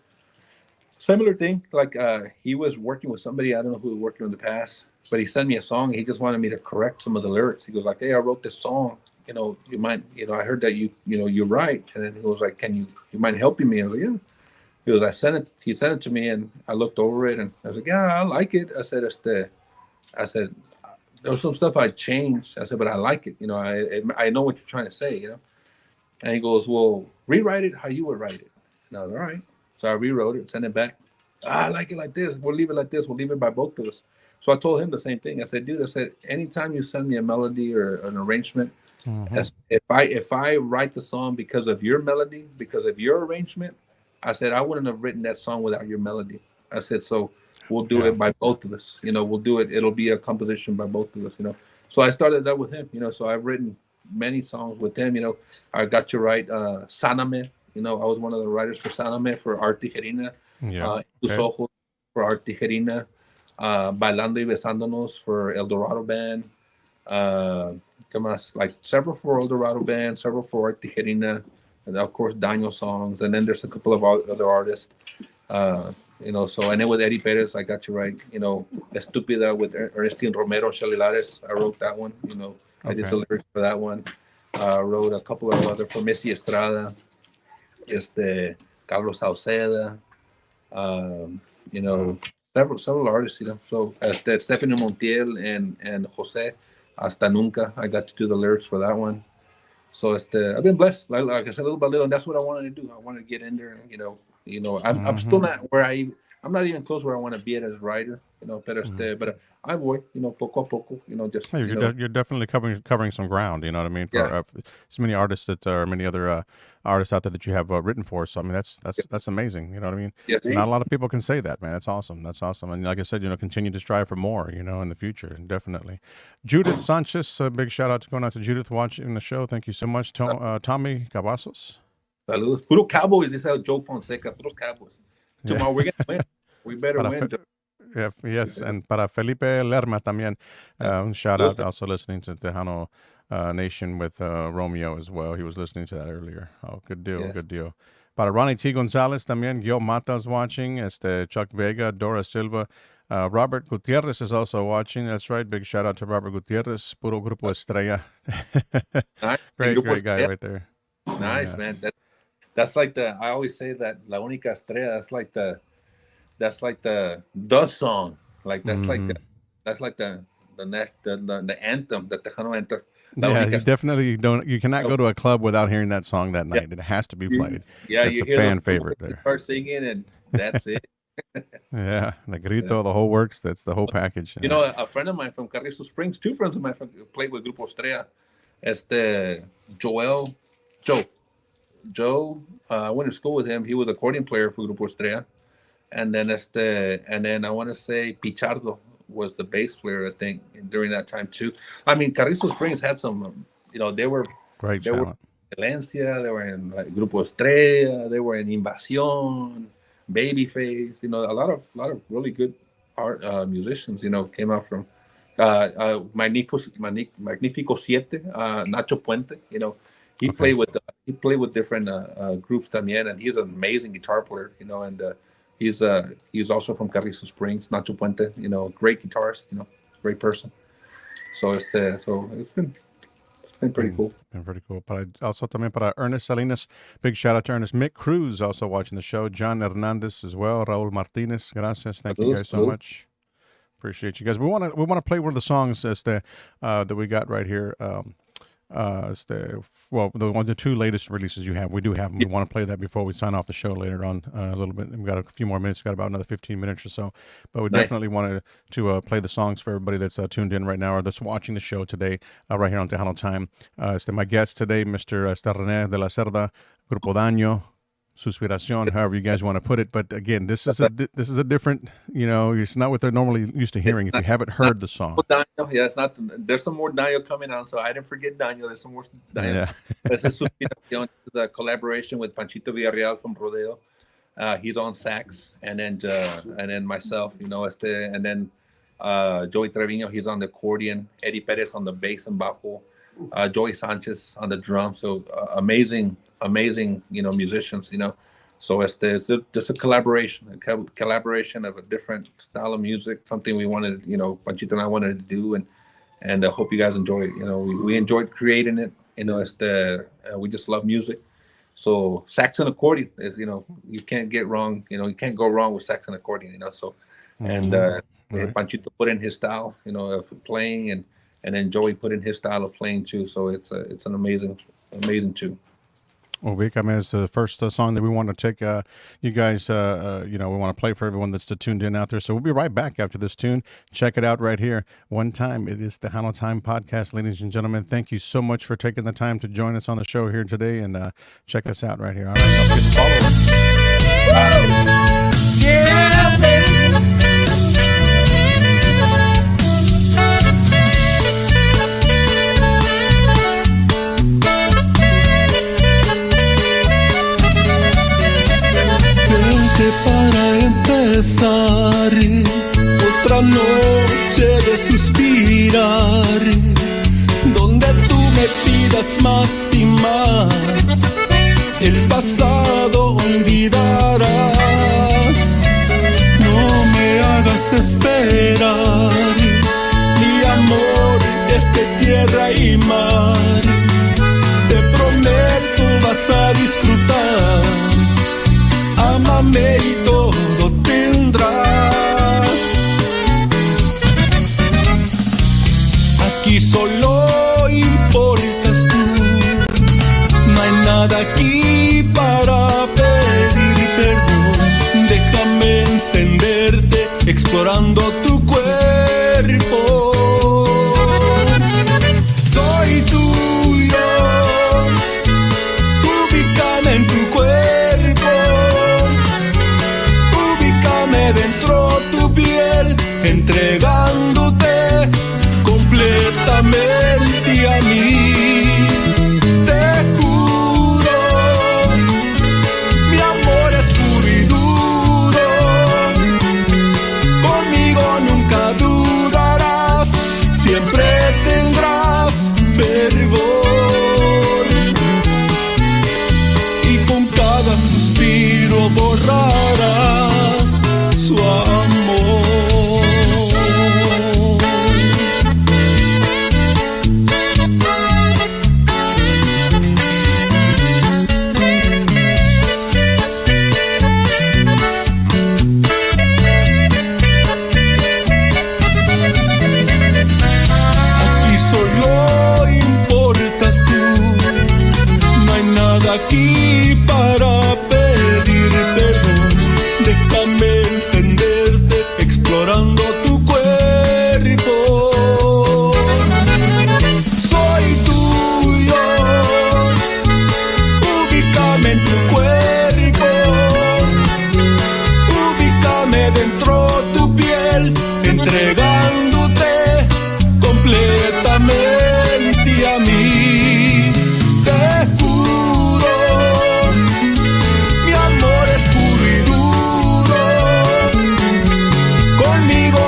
similar thing. Like he was working with somebody, I don't know who was working in the past, but he sent me a song. He just wanted me to correct some of the lyrics. He goes like, hey, I wrote this song. You might, I heard that you write. And then he was like, you mind helping me? I was like, yeah. He goes, he sent it to me, and I looked over it, and I was like, yeah, I like it. I said, there was some stuff I changed. I said, but I like it. I know what you're trying to say, And he goes, well, rewrite it how you would write it. And I was all right. So I rewrote it, sent it back. I like it like this. We'll leave it like this. We'll leave it by both of us. So I told him the same thing. I said, dude, anytime you send me a melody or an arrangement, if I write the song because of your melody, because of your arrangement, I said, I wouldn't have written that song without your melody. I said, so we'll do it by both of us. We'll do it. It'll be a composition by both of us, So I started that with him, So I've written many songs with him, I got to write Saname. I was one of the writers for Saname for Art Tijerina. Tus Ojos for Art Tijerina. Bailando y Besándonos for El Dorado Band. Like several for El Dorado Band, several for Art Tijerina. And of course, Daño songs. And then there's a couple of other artists. So and then with Eddie Perez, I got to write, Estúpida with Ernestine Romero, Shelly Lares. I wrote that one, I did the lyrics for that one. Wrote a couple of other for Missy Estrada, Carlos Sauceda, several artists, So Stephanie Montiel and Jose Hasta Nunca, I got to do the lyrics for that one. So I've been blessed, like I said, little by little, and that's what I wanted to do. I wanted to get in there, I'm still not where I'm not even close where I want to be as a writer, but I voy, poco a poco, just. You're definitely covering some ground. You know what I mean? For so many artists that are many other artists out there that you have written for. So I mean, that's amazing. You know what I mean? Yes. Not a lot of people can say that, man. That's awesome. That's awesome. And like I said, continue to strive for more. In the future, definitely. Judith Sanchez, a big shout out going out to Judith watching the show. Thank you so much, Tommy Cavazos. Saludos. Puro Cowboys, this is Joe Fonseca. Puro Cowboys. Tomorrow we're gonna win. We better win. Yes, and para Felipe Lerma también, shout out, also listening to Tejano Nation with Romeo as well. He was listening to that earlier. Oh, good deal, good deal. Para Ronnie T. Gonzalez también, Gil Mata's watching, Chuck Vega, Dora Silva, Robert Gutierrez is also watching. That's right, big shout out to Robert Gutierrez, Puro Grupo Estrella. Great guy right there. Nice, man. That's like I always say that La Única Estrella, that's like the song. Like that's like the anthem, the Tejano anthem. You definitely don't. You cannot go to a club without hearing that song that night. It has to be played. It's a fan favorite there. Start singing and that's it. The grito, the whole works. That's the whole package. A friend of mine from Carrizo Springs, two friends of mine played with Grupo Estrella. Joe, I went to school with him. He was accordion player for Grupo Estrella. And then I want to say Pichardo was the bass player, I think, during that time too. I mean, Carrizo Springs had some, they were great. They were in Valencia, they were in Grupo Estrella, they were in Invasión, Babyface. A lot of really good art musicians. Came out from Magnifico Siete, Nacho Puente. He played with different groups también, and he's an amazing guitar player. And he was also from Carrizo Springs, Nacho Puente. Great guitarist. Great person. So it's been pretty cool. Been pretty cool. Also también para Ernest Salinas, big shout out to Ernest. Mick Cruz also watching the show. John Hernandez as well. Raul Martinez, gracias. Thank you guys so much. Appreciate you guys. We want to play one of the songs that we got right here. The two latest releases you have. We do have them. We want to play that before we sign off the show later on a little bit. We've got a few more minutes. We've got about another 15 minutes or so. But we definitely wanted to play the songs for everybody that's tuned in right now or that's watching the show today right here on Tejano Time. My guest today, Mr. Rene de la Cerda, Grupo Daño, Suspiracion, however you guys want to put it. But again, this is a different, it's not what they're normally used to hearing if you haven't heard the song. Daño, yeah, it's not. There's some more Daño coming on, so I didn't forget Daño. There's some more Daño. Yeah. This is Suspiracion. It's a collaboration with Panchito Villarreal from Rodeo. He's on sax, and then myself, and then Joey Trevino, he's on the accordion. Eddie Perez on the bass and bajo. Joey Sanchez on the drums. So amazing, musicians. So it's just a collaboration of a different style of music. Something we wanted, Panchito and I wanted to do, and I hope you guys enjoy it. We enjoyed creating it. We just love music. So sax and accordion is, you can't get wrong. You can't go wrong with sax and accordion. So, and Panchito put in his style, of playing, and then Joey put in his style of playing too. So it's an amazing tune. Well, Vic, it's the first song that we want to take you guys, we want to play for everyone that's tuned in out there. So we'll be right back after this tune. Check it out right here. One time, it is the Tejano Time Podcast, ladies and gentlemen. Thank you so much for taking the time to join us on the show here today, and check us out right here. All right, follow us. Yeah, baby. Para empezar otra noche de suspirar, donde tú me pidas más y más, el pasado olvidarás. No me hagas esperar, mi amor es de tierra y mar, te prometo vas a disfrutar. Ámame y todo tendrás. Aquí solo importas tú. No hay nada aquí para pedir perdón. Déjame encenderte explorando tu cuerpo. Soy tuyo. Ubícame en tu cuerpo. Dentro tu piel, entregándote completamente a mí. Te juro, mi amor es puro y duro. Conmigo nunca dudarás, siempre tendrás fervor. Y con cada suspiro borrarás su amor. Aquí solo importas tú, no hay nada aquí para pedir perdón. Déjame encenderte explorando tu cuerpo. Soy tuyo, ubícame en tu cuerpo. Ubícame dentro tu piel, entregándote completamente a mí. Te juro, mi amor es puro y duro. Conmigo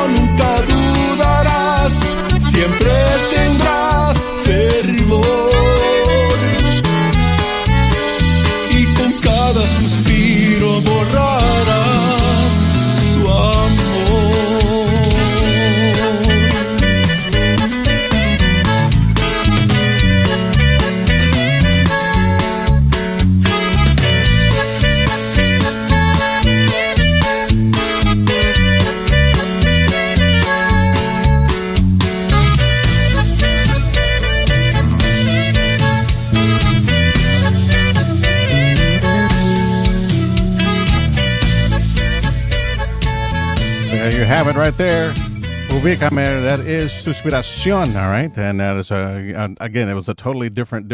There you have it right there. Ubícame, that is Suspiracion, all right? And that is, again, it was a totally different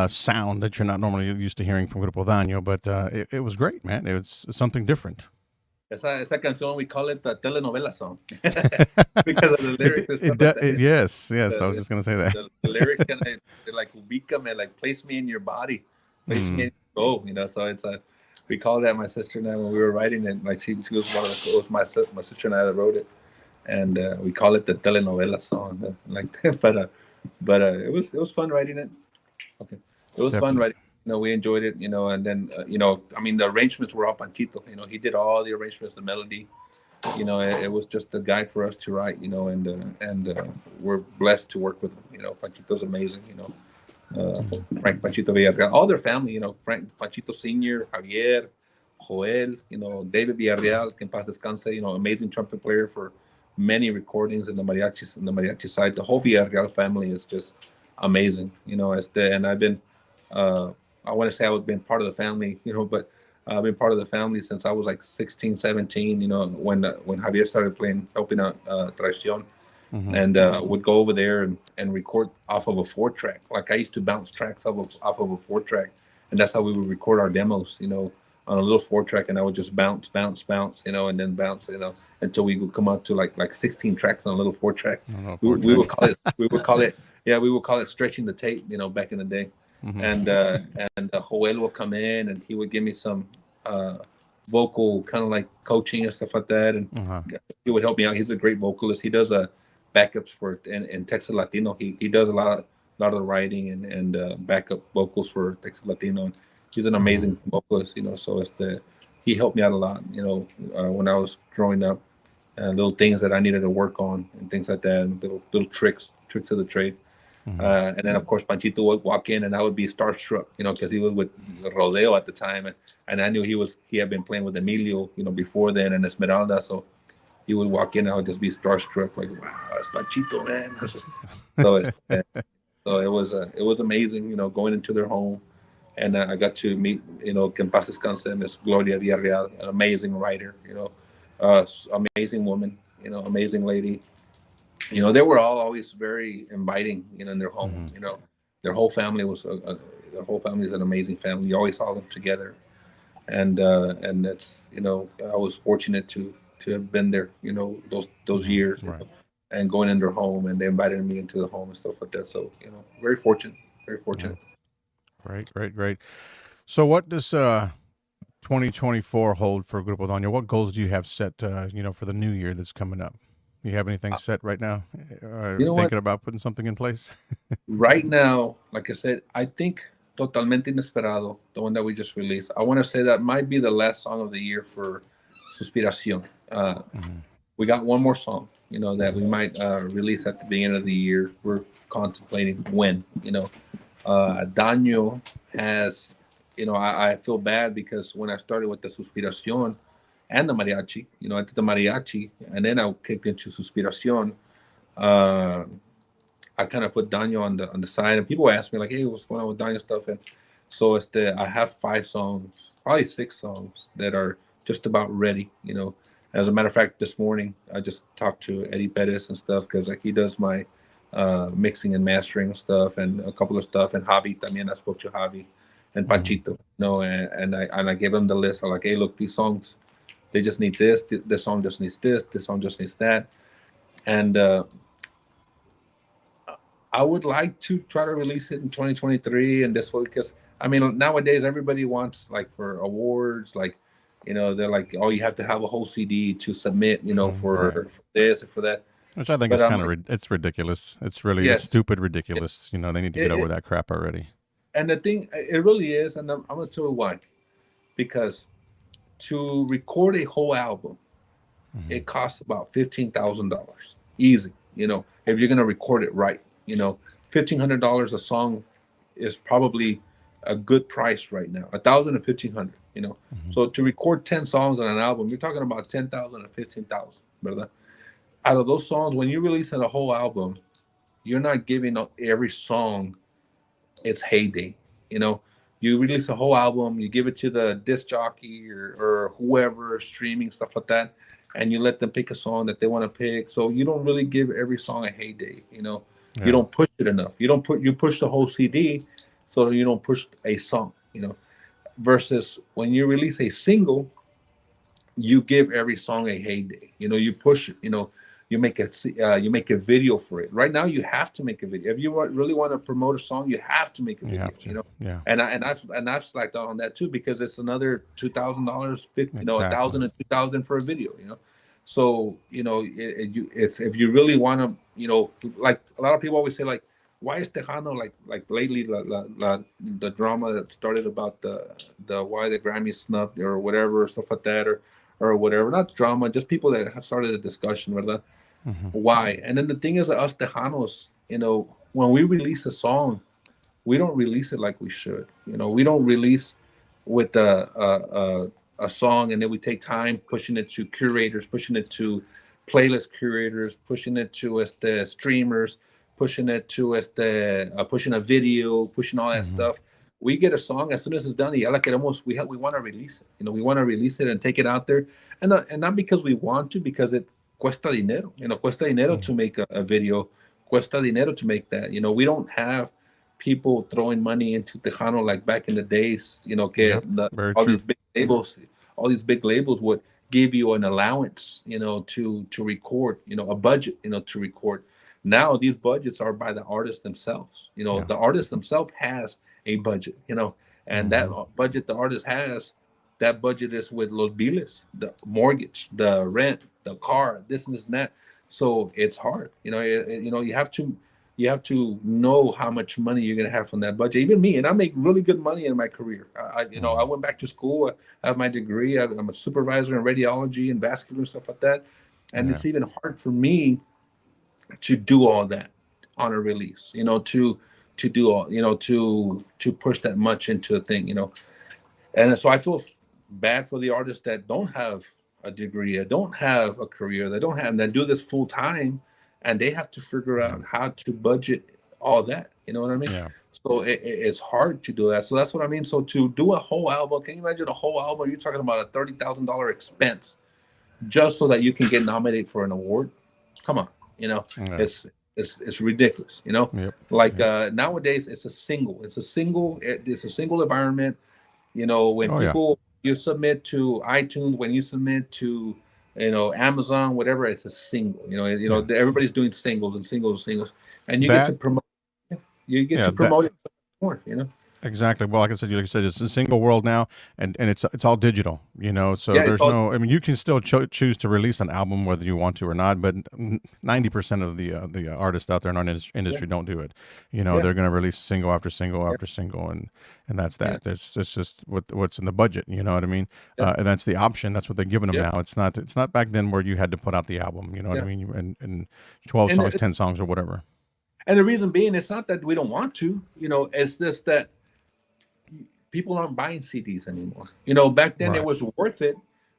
sound that you're not normally used to hearing from Grupo Daño, but it was great, man. It was something different. Esa canción, we call it the telenovela song because of the lyrics and stuff like that. Yes, I was just going to say that. The lyrics kind of like ubícame, like place me in your body, place me in your soul, you know. So it's we call that, my sister and I, when we were writing it, like she was one of the, it was my sister and I that wrote it, and we call it the telenovela song, like that. But it was fun writing it. Okay, it was fun writing. You know, we enjoyed it, you know, and then, you know, I mean, the arrangements were all Panchito, you know, he did all the arrangements, the melody, you know, it was just a guide for us to write, you know, and we're blessed to work with him, you know. Panchito's amazing, you know, Frank Panchito Villarreal, all their family, you know, Frank Panchito Sr., Javier, Joel, you know, David Villarreal, que en paz descanse, you know, amazing trumpet player for many recordings in the mariachi side. The whole Villarreal family is just amazing, you know, and I've been, I want to say I've been part of the family, you know, but I've been part of the family since I was like 16, 17, you know, when Javier started helping out Traición, and would go over there and record off of a 4-track. Like I used to bounce tracks off of a 4-track, and that's how we would record our demos, you know, on a little 4-track, and I would just bounce, you know, and then bounce, you know, until we would come out to like 16 tracks on a little 4-track. We would call it stretching the tape, you know, back in the day. And Joel will come in and he would give me some vocal kind of like coaching and stuff like that, and he would help me out. He's a great vocalist. He does backups for in Texas Latino. He does a lot of the writing and backup vocals for Texas Latino. And he's an amazing vocalist, you know. So he helped me out a lot, you know, when I was growing up, and little things that I needed to work on and things like that, and little tricks of the trade. And then, of course, Panchito would walk in, and I would be starstruck, you know, because he was with Rodeo at the time, and I knew he had been playing with Emilio, you know, before then, and Esmeralda. So he would walk in, and I would just be starstruck, like, wow, that's Panchito, man. So it was amazing, you know, going into their home, and I got to meet, you know, que en paz descanse, Miss Gloria Villarreal, an amazing writer, you know, amazing woman, you know, amazing lady. You know, they were all always very inviting, you know, in their home. You know, their whole family is an amazing family. You always saw them together, and that's, you know, I was fortunate to have been there, you know, those years, you know, and going in their home, and they invited me into the home and stuff like that. So, you know, very fortunate. Great. So, what does 2024 hold for Grupo Daño? What goals do you have set, you know, for the new year that's coming up? You have anything set right now? Or you know thinking about putting something in place? Right now, like I said, I think Totalmente Inesperado, the one that we just released, I want to say that might be the last song of the year for Suspiracion. We got one more song, you know, that we might release at the beginning of the year. We're contemplating when, you know. Daño has, you know, I feel bad because when I started with the Suspiracion and the mariachi, you know, I did the mariachi, and then I kicked into Suspiracion. I kind of put Daño on the side, and people ask me like, "Hey, what's going on with Daño stuff?" And so I have 5 songs, probably 6 songs that are just about ready. You know, as a matter of fact, this morning I just talked to Eddie Perez and stuff, because like he does my mixing and mastering and stuff, and a couple of stuff, and Javi también. I spoke to Javi and Panchito, you know, and I gave him the list. I'm like, "Hey, look, these songs, they just need this. This song just needs this. This song just needs that." And I would like to try to release it in 2023, and this way, because I mean, nowadays everybody wants, like, for awards, like, you know, they're like, "Oh, you have to have a whole CD to submit, you know, for this and for that." Which I think is kind of it's ridiculous. It's really stupid ridiculous. You know, they need to get over that crap already. And the thing, it really is, and I'm going to tell you why. Because to record a whole album, it costs about $15,000. Easy, you know, if you're going to record it right. You know, $1,500 a song is probably a good price right now. 1,000 and 1,500. You know, so to record 10 songs on an album, you're talking about 10,000 and 15,000. ¿Verdad? Out of those songs, when you release a whole album, you're not giving every song its heyday. You know, you release a whole album, you give it to the disc jockey or whoever streaming stuff like that, and you let them pick a song that they want to pick. So you don't really give every song a heyday. You don't push it enough. You push the whole CD, so you don't push a song. Versus when you release a single, you give every song a heyday. You push it. You make a video for it. Right now, you have to make a video. If you really want to promote a song, you have to make a video. Yeah. And I've slacked out on that too, because it's another $2,000, Exactly. $1,000 and $2,000 for a video. So it's if you really want to, like a lot of people always say, like, why is Tejano like lately the drama that started about the why the Grammy snubbed or whatever, stuff like that, or whatever, not drama, just people that have started a discussion, ¿verdad? Why? And then the thing is, us Tejanos, when we release a song, we don't release it like we should. We don't release with a song and then we take time pushing it to curators, pushing it to playlist curators, pushing it to the streamers, pushing it to pushing a video, pushing all that stuff. We get a song, as soon as it's done, we want to release it. We want to release it and take it out there, and not because we want to, because it cuesta dinero. Cuesta dinero to make a video, cuesta dinero to make that. We don't have people throwing money into Tejano like back in the days. All these big labels would give you an allowance, to record, a budget, to record. Now these budgets are by the artists themselves. The artist themselves has a budget, and that budget the artist has, that budget is with los biles, the mortgage, the rent, the car, this and this and that. So it's hard. You have to know how much money you're gonna have from that budget. Even me, and I make really good money in my career. I went back to school. I have my degree. I'm a supervisor in radiology and vascular and stuff like that. And it's even hard for me to do all that on a release, to do all, to push that much into a thing, and so I feel bad for the artists that don't have a degree, that don't have a career, that do this full time, and they have to figure out how to budget all that. You know what I mean? Yeah. So it's hard to do that. So that's what I mean. So to do a whole album, can you imagine a whole album? You're talking about a $30,000 expense just so that you can get nominated for an award. Come on, It's ridiculous, Yep. Nowadays it's a single environment, when you submit to iTunes, when you submit to Amazon, whatever, it's a single. Everybody's doing singles, and you get to promote it more. Exactly. Well, like I said, it's a single world now, and it's all digital, So there's I mean, you can still choose to release an album whether you want to or not, but 90% of the artists out there in our industry don't do it. They're going to release single after single after single, and that's that. It's just what's in the budget. You know what I mean? And that's the option. That's what they're giving them now. It's not back then where you had to put out the album. You know what I mean? And 12 songs, 10 songs, or whatever. And the reason being, it's not that we don't want to. It's just that people aren't buying CDs anymore. Back then it was worth it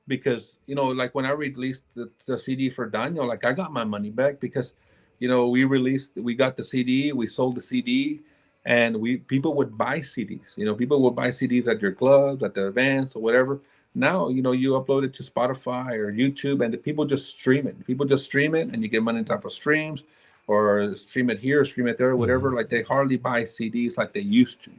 because, like when I released the CD for Daño, like I got my money back because, we got the CD, we sold the CD, and people would buy CDs. People would buy CDs at your clubs, at the events or whatever. Now, you upload it to Spotify or YouTube and the people just stream it. People just stream it and you get money on top of streams. Or stream it here, stream it there, or whatever. Like they hardly buy CDs like they used to,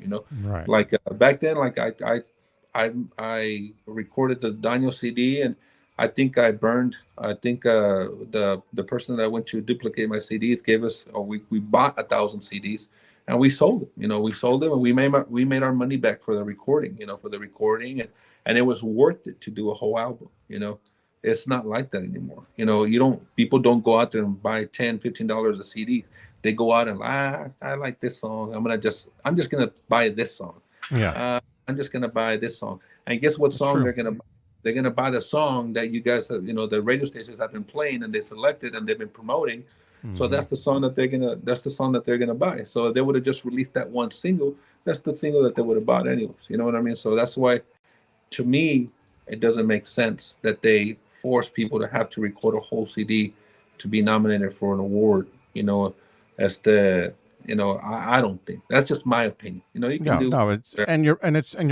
Right. Like back then, like I recorded the Daño CD, and I think I burned. I think the person that I went to duplicate my CDs gave us, or we bought 1,000 CDs, and we sold them. We sold them, and we made our money back for the recording. And it was worth it to do a whole album. It's not like that anymore. People don't go out there and buy $10, $15 a CD. They go out and I like this song. I'm just gonna buy this song. Yeah. I'm just gonna buy this song. And guess what song they're gonna buy? They're gonna buy the song that you guys have, the radio stations have been playing and they selected and they've been promoting. So that's the song that they're gonna buy. So if they would have just released that one single, that's the single that they would have bought anyways. You know what I mean? So that's why, to me, it doesn't make sense that they force people to have to record a whole CD to be nominated for an award. I don't think that's just my opinion. You can No, do. no, and you're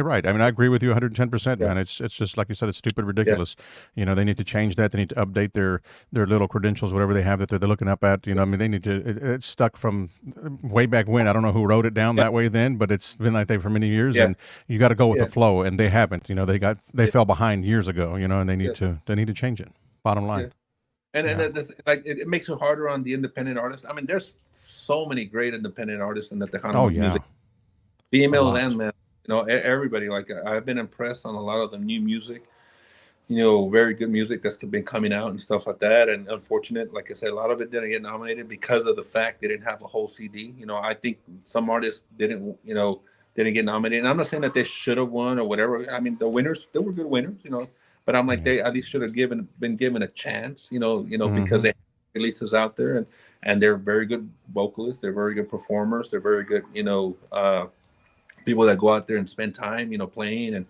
right. I mean, I agree with you 110%, Yeah, man. It's just like you said, it's stupid, yeah, ridiculous. They need to change that. They need to update their little credentials, whatever they have that they're looking up at. I mean, they need to. It's stuck from way back when. I don't know who wrote it down yeah, that way then, but it's been like that for many years, yeah, and you got to go with the yeah, flow, and they haven't. They yeah, fell behind years ago. And yeah, they need to change it. Bottom yeah. line. And Yeah. that's like it makes it harder on the independent artists. I mean, there's so many great independent artists in the Oh Tejano yeah, music, a female and lot. men. Everybody. Like I've been impressed on a lot of the new music. Very good music that's been coming out and stuff like that. And unfortunate, like I said, a lot of it didn't get nominated because of the fact they didn't have a whole CD. I think some artists didn't get nominated. And I'm not saying that they should have won or whatever. I mean, the winners, they were good winners. But I'm like Yeah. they at least should have been given a chance. Because Hmm. they have releases out there and they're very good vocalists. They're very good performers. They're very good, people that go out there and spend time, playing and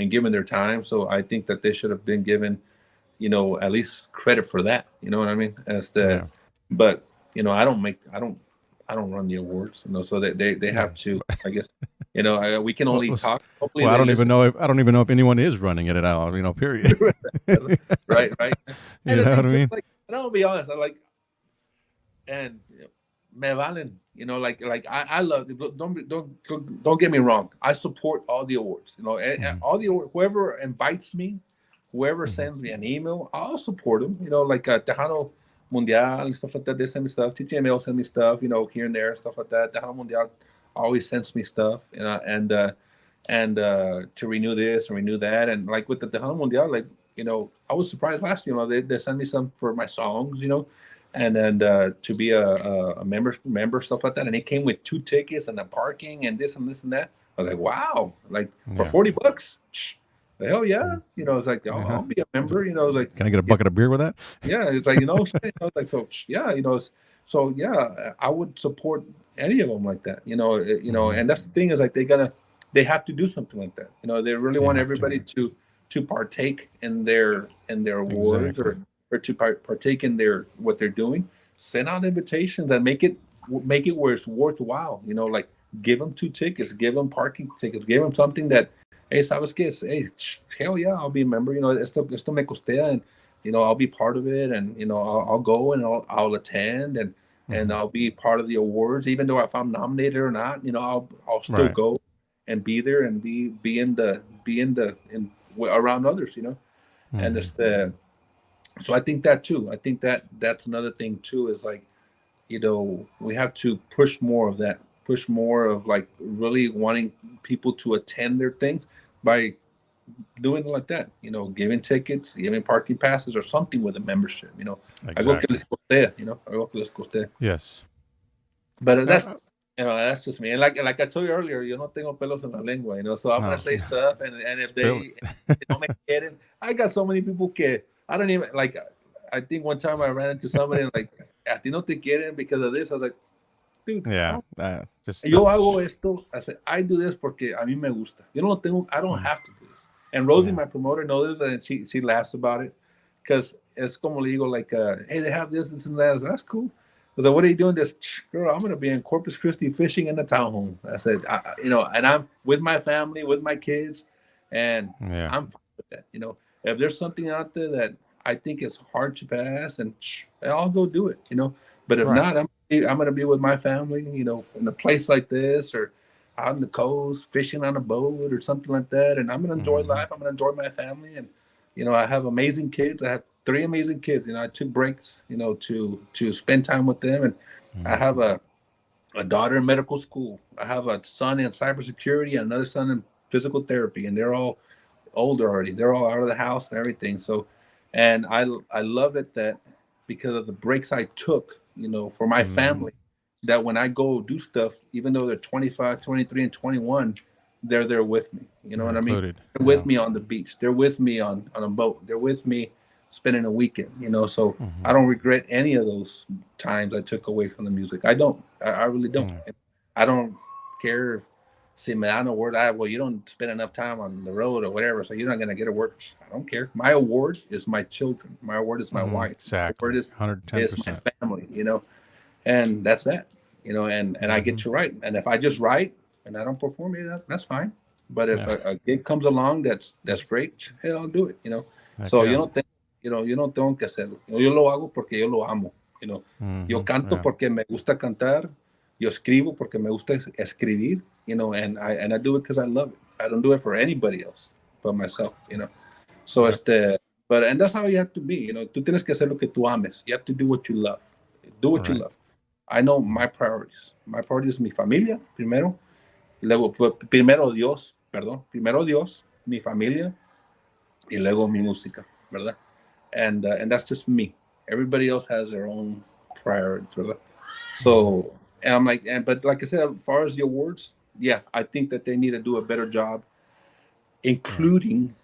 giving their time. So I think that they should have been given, at least credit for that. You know what I mean? Yeah. But I don't run the awards. So they Yeah. have to. I guess we can Well, only well, talk. Hopefully well, they listen. I don't even know if anyone is running it at all. Period. Right. And You the know thing what I too, mean? like, and I'll be honest, I like and me valen. I love. Don't get me wrong. I support all the awards. And Hmm. all the whoever invites me, whoever Hmm. sends me an email, I'll support them. Like Tejano Mundial and stuff like that. They send me stuff. TTML will send me stuff. Here and there, stuff like that. Tejano Mundial always sends me stuff. And to renew this and renew that. And like with the Tejano Mundial, like I was surprised last year. They sent me some for my songs. And then to be a member, stuff like that. And it came with 2 tickets and the parking and this and this and that. I was like, wow, like for Yeah. $40, hell yeah. Mm. It's like Uh-huh. I'll be a member. It's like Can I get a yeah, bucket of beer with that? yeah. It's like like so yeah. So yeah, I would support any of them like that. Hmm. And that's the thing is like they have to do something like that. They really They want have to. everybody to partake in their awards Exactly. or to partake in their what they're doing. Send out invitations and make it where it's worthwhile. Like give them 2 tickets, give them parking tickets, give them something that hey, sabes qué? Hey, hell yeah, I'll be a member. Esto me costea, and I'll be part of it, and I'll go and I'll attend, and Hmm. I'll be part of the awards, even though if I'm nominated or not, I'll still Right. go and be there and be in around others, and Hmm. it's the so I think that too. I think that's another thing too is like we have to push more of that, push more of like really wanting people to attend their things by doing it like that, giving tickets, giving parking passes or something with a membership, algo que Exactly. les coste, algo que les coste. Yes. But Uh, that's uh, that's just me. And like I told you earlier, yo no tengo pelos en la lengua, so I'm gonna no. say stuff, and if Spill they it. no me quieren, I got so many people que I don't even like. I think one time I ran into somebody and like, a ti no te quieren because of this. I was like, dude, Yeah. Just yo hago esto. I said, I do this porque a mí me gusta. I don't mm, have to do this. And Rosie, yeah. my promoter, knows this, and she laughs about it because it's como le digo, like, hey, they have this and that. I said, that's cool. I said, what are you doing this? Girl, I'm going to be in Corpus Christi fishing in the townhome. I said, and I'm with my family, with my kids, and Yeah. I'm fine with that. If there's something out there that I think is hard to pass, and I'll go do it, But if Right. not, I'm gonna be with my family, in a place like this or out on the coast, fishing on a boat or something like that. And I'm gonna enjoy Hmm. life. I'm gonna enjoy my family, and I have amazing kids. I have 3 amazing kids. I took breaks, to spend time with them, and I Hmm. have a daughter in medical school. I have a son in cybersecurity and another son in physical therapy, and they're all older already. They're all out of the house and everything. So, and I love it that because of the breaks I took, for my Hmm. family, that when I go do stuff, even though they're 25, 23, and 21, they're there with me. You know You're what I mean? included. They're with Yeah. me on the beach. They're with me on a boat. They're with me spending a weekend. So I Hmm. don't regret any of those times I took away from the music. I don't. I really don't. Yeah. I don't care. See, man, I know word. Well, you don't spend enough time on the road or whatever, so you're not gonna get a word. I don't care. My award is my children. My award is my Hmm. wife. My Exactly. award is my 110%. family. And that's that. and I get to write. And if I just write and I don't perform it, that's fine. But if a gig comes along that's great, hey, I'll do it. So yo no tengo que hacerlo. Yo lo hago porque yo lo amo. Yo canto porque me gusta cantar. Yo escribo porque me gusta escribir. And I do it because I love it. I don't do it for anybody else but myself. So and that's how you have to be. Tú tienes que hacer lo que tú ames. You have to do what you love. Do what you love. I know my priorities. My priority is mi familia primero. Luego, primero Dios, mi familia, y luego mi música, ¿verdad? And that's just me. Everybody else has their own priorities, ¿verdad? So, and I'm like, but like I said, as far as the awards, yeah, I think that they need to do a better job, including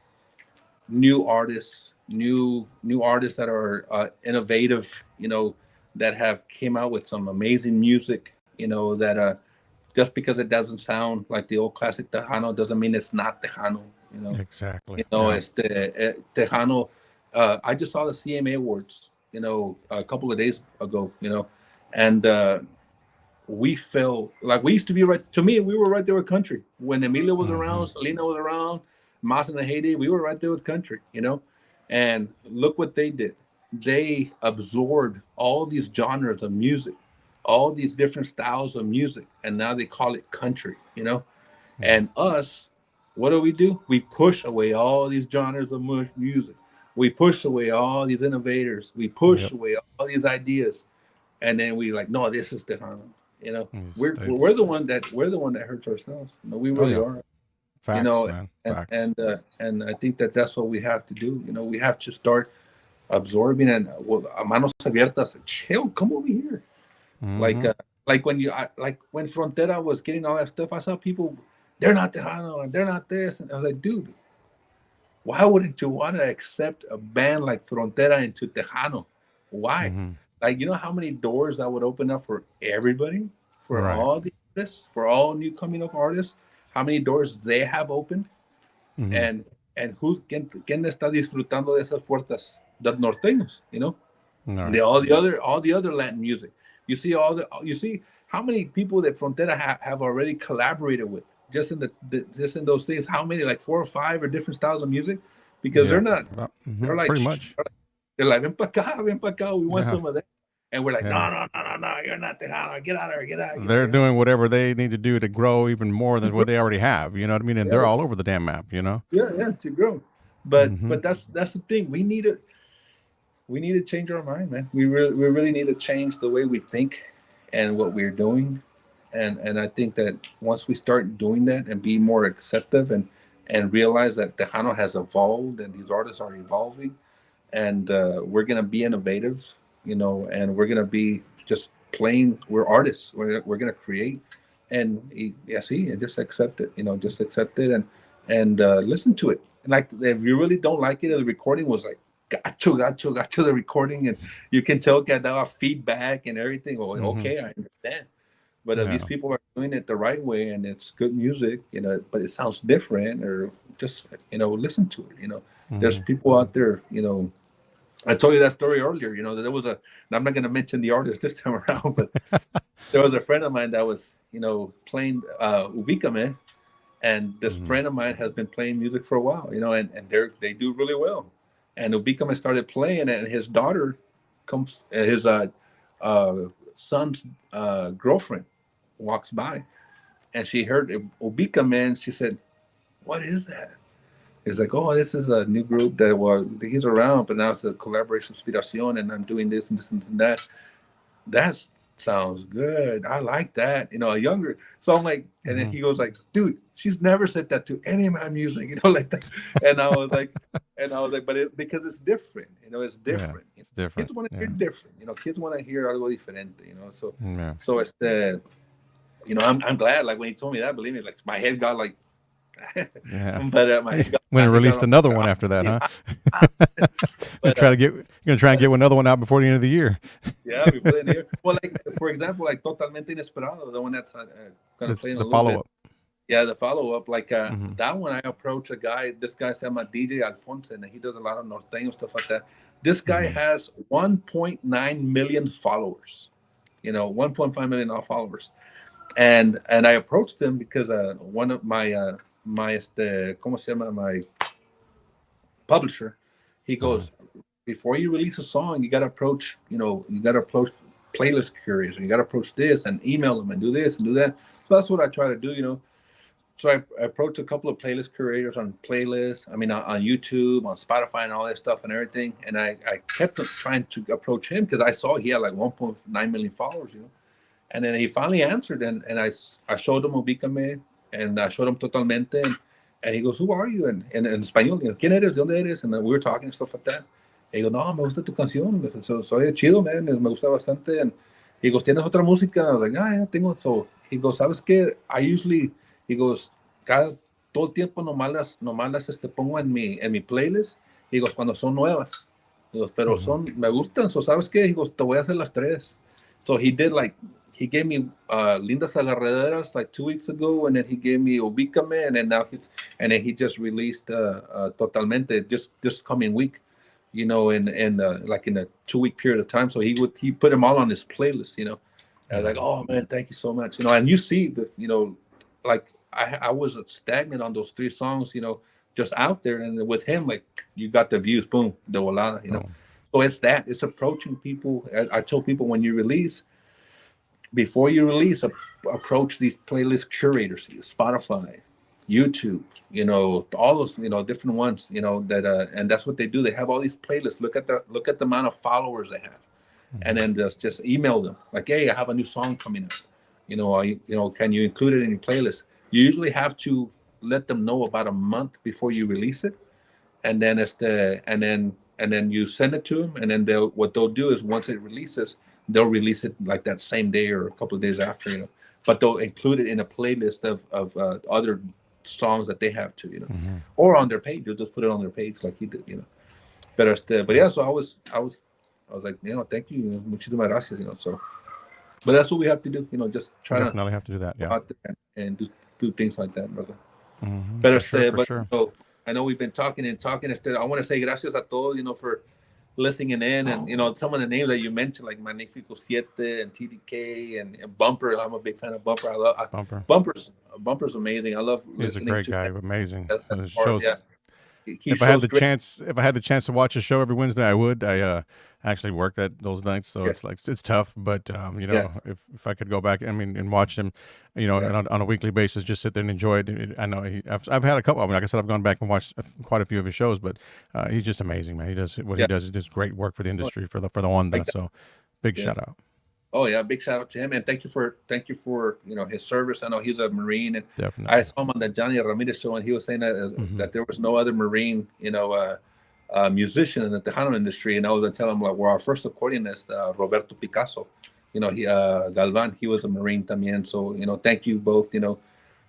new artists that are innovative, that have came out with some amazing music, that just because it doesn't sound like the old classic Tejano doesn't mean it's not Tejano. Exactly. Tejano. I just saw the CMA Awards, a couple of days ago, and we felt like we used to be right. To me, we were right there with country when Emilio was around, Selena was around, Mas in the heyday. We were right there with country, And look what they did. They absorbed all these genres of music, all these different styles of music, and now they call it country, And us, what do? We push away all these genres of music. We push away all these innovators. We push away all these ideas, and then we like, no, this is Tejano. We're the one that hurts ourselves. We really are. Facts, man. Facts. And I think that's what we have to do. We have to start absorbing and manos abiertas. Chill, come over here. Like when when Frontera was getting all that stuff, I saw people, they're not Tejano and they're not this, and I was like, dude, why wouldn't you want to accept a band like Frontera into Tejano? Why? Like, how many doors that would open up for everybody, for all the artists, for all new coming up artists, how many doors they have opened, and quién está disfrutando de esas puertas, the norteños, all the other Latin music. You see how many people that Frontera have already collaborated with just in those things. How many, like 4 or 5 or different styles of music, because they're not. They're like pretty much. They're like, ven pa acá, we want some of that. And we're like, no, you're not Tejano. Get out of there, get out. They're doing whatever they need to do to grow even more than what they already have. You know what I mean? And they're all over the damn map. Yeah, to grow. But that's the thing. We need to change our mind, man. We really need to change the way we think and what we're doing. And I think that once we start doing that and be more acceptive and realize that Tejano has evolved and these artists are evolving, and we're gonna be innovative, and we're gonna be just playing. We're artists. We're gonna create, and just accept it. Just accept it and listen to it. And like, if you really don't like it, the recording was like, gacho the recording, and you can tell that there are feedback and everything. Okay, I understand. But if these people are doing it the right way and it's good music, but it sounds different, or just listen to it. There's people out there. I told you that story earlier. That there was I'm not going to mention the artist this time around, but there was a friend of mine that was playing Ubícame, and this friend of mine has been playing music for a while. And they do really well. And Ubícame started playing, and his daughter comes, his son's girlfriend walks by, and she heard Ubícame, and she said, "What is that?" He's like, "Oh, this is a new group he's around, but now it's a collaboration, Suspiracion, and I'm doing this and this and that." That sounds good. I like that. A younger. So I'm like, and then he goes like, "Dude, she's never said that to any of my music, like that." And I was like, but because it's different, it's different. Yeah, it's different. Kids want to hear different. Kids want to hear algo diferente, So it's I'm glad. Like when he told me that, believe me, like my head got like. But my head got, when it released another one after that, huh? You're gonna try and get another one out before the end of the year. Yeah, before the end of the year. Well, like for example, like Totalmente Inesperado, the one that's gonna play in the follow-up. Yeah, the follow-up. Like that one, I approached a guy. This guy se llama DJ Alfonso, and he does a lot of norteño stuff like that. This guy has 1.9 million followers. 1.5 million followers. And I approached them because one of my ¿cómo se llama? My publisher, he goes, before you release a song, you got to approach, playlist curators. You got to approach this and email them and do this and do that. So that's what I try to do. So I approached a couple of playlist curators on playlists. I mean, on YouTube, on Spotify, and all that stuff and everything. And I kept trying to approach him because I saw he had like 1.9 million followers. And then he finally answered, and I showed him Ubícame, and I showed him Totalmente, and he goes, "Who are you?" And en español, ¿quién eres? ¿De dónde eres? And we were talking and stuff like that. Y digo, "No, me gusta tu canción, soy chido, man, me gusta bastante." And he goes, "¿Tienes otra música?" I was like, "Ah, yeah, tengo." So he goes, "¿Sabes qué? He goes, todo el tiempo nomás las pongo en mi playlist." He goes, "Cuando son nuevas." He goes, "Pero me gustan." So, ¿sabes qué? He goes, "Te voy a hacer las tres." So he gave me Lindas Agarraderas like 2 weeks ago, and then he gave me Ubícame, and then he just released Totalmente just coming week, in like in a 2-week period of time. So he put them all on his playlist, And I was like, "Oh man, thank you so much." And you see that, like I was stagnant on those 3 songs, just out there, and with him, like you got the views, boom, de volada, So it's approaching people. I tell people before you release, approach these playlist curators, Spotify, YouTube, all those, different ones, that, and that's what they do. They have all these playlists. Look at the amount of followers they have, and then just email them like, "Hey, I have a new song coming up. Can you include it in your playlist?" You usually have to let them know about a month before you release it, and then and then you send it to them, and then what they'll do is once it releases, they'll release it like that same day or a couple of days after, but they'll include it in a playlist of other songs that they have to, or on their page. They'll just put it on their page like he did, But yeah, so I was like, thank you, muchísimas gracias, So, but that's what we have to do, just try to definitely have to do that, yeah, out there and do things like that, brother. For sure. So I know we've been talking. I want to say gracias a todos, for listening in, and some of the names that you mentioned, like Magnifico Siete and TDK and Bumper. I'm a big fan of Bumper. I love Bumper. Bumper's amazing. I love He's a great guy, amazing. Yeah. If I had the chance to watch his show every Wednesday, I would. I actually worked those nights, so it's tough. But if I could go back, and watch him, on a weekly basis, just sit there and enjoy it. I know I've had a couple. Like I said, I've gone back and watched quite a few of his shows, but he's just amazing, man. He does he does. He does great work for the industry, for the Onda. So big shout out. Oh yeah, big shout out to him, and thank you for his service. I know he's a Marine, and definitely. I saw him on the Johnny Ramirez show, and he was saying that there was no other Marine, musician in the Tejano industry, and I was gonna tell him, like, our first accordionist, Roberto Picasso, Galvan, he was a Marine también. So thank you both,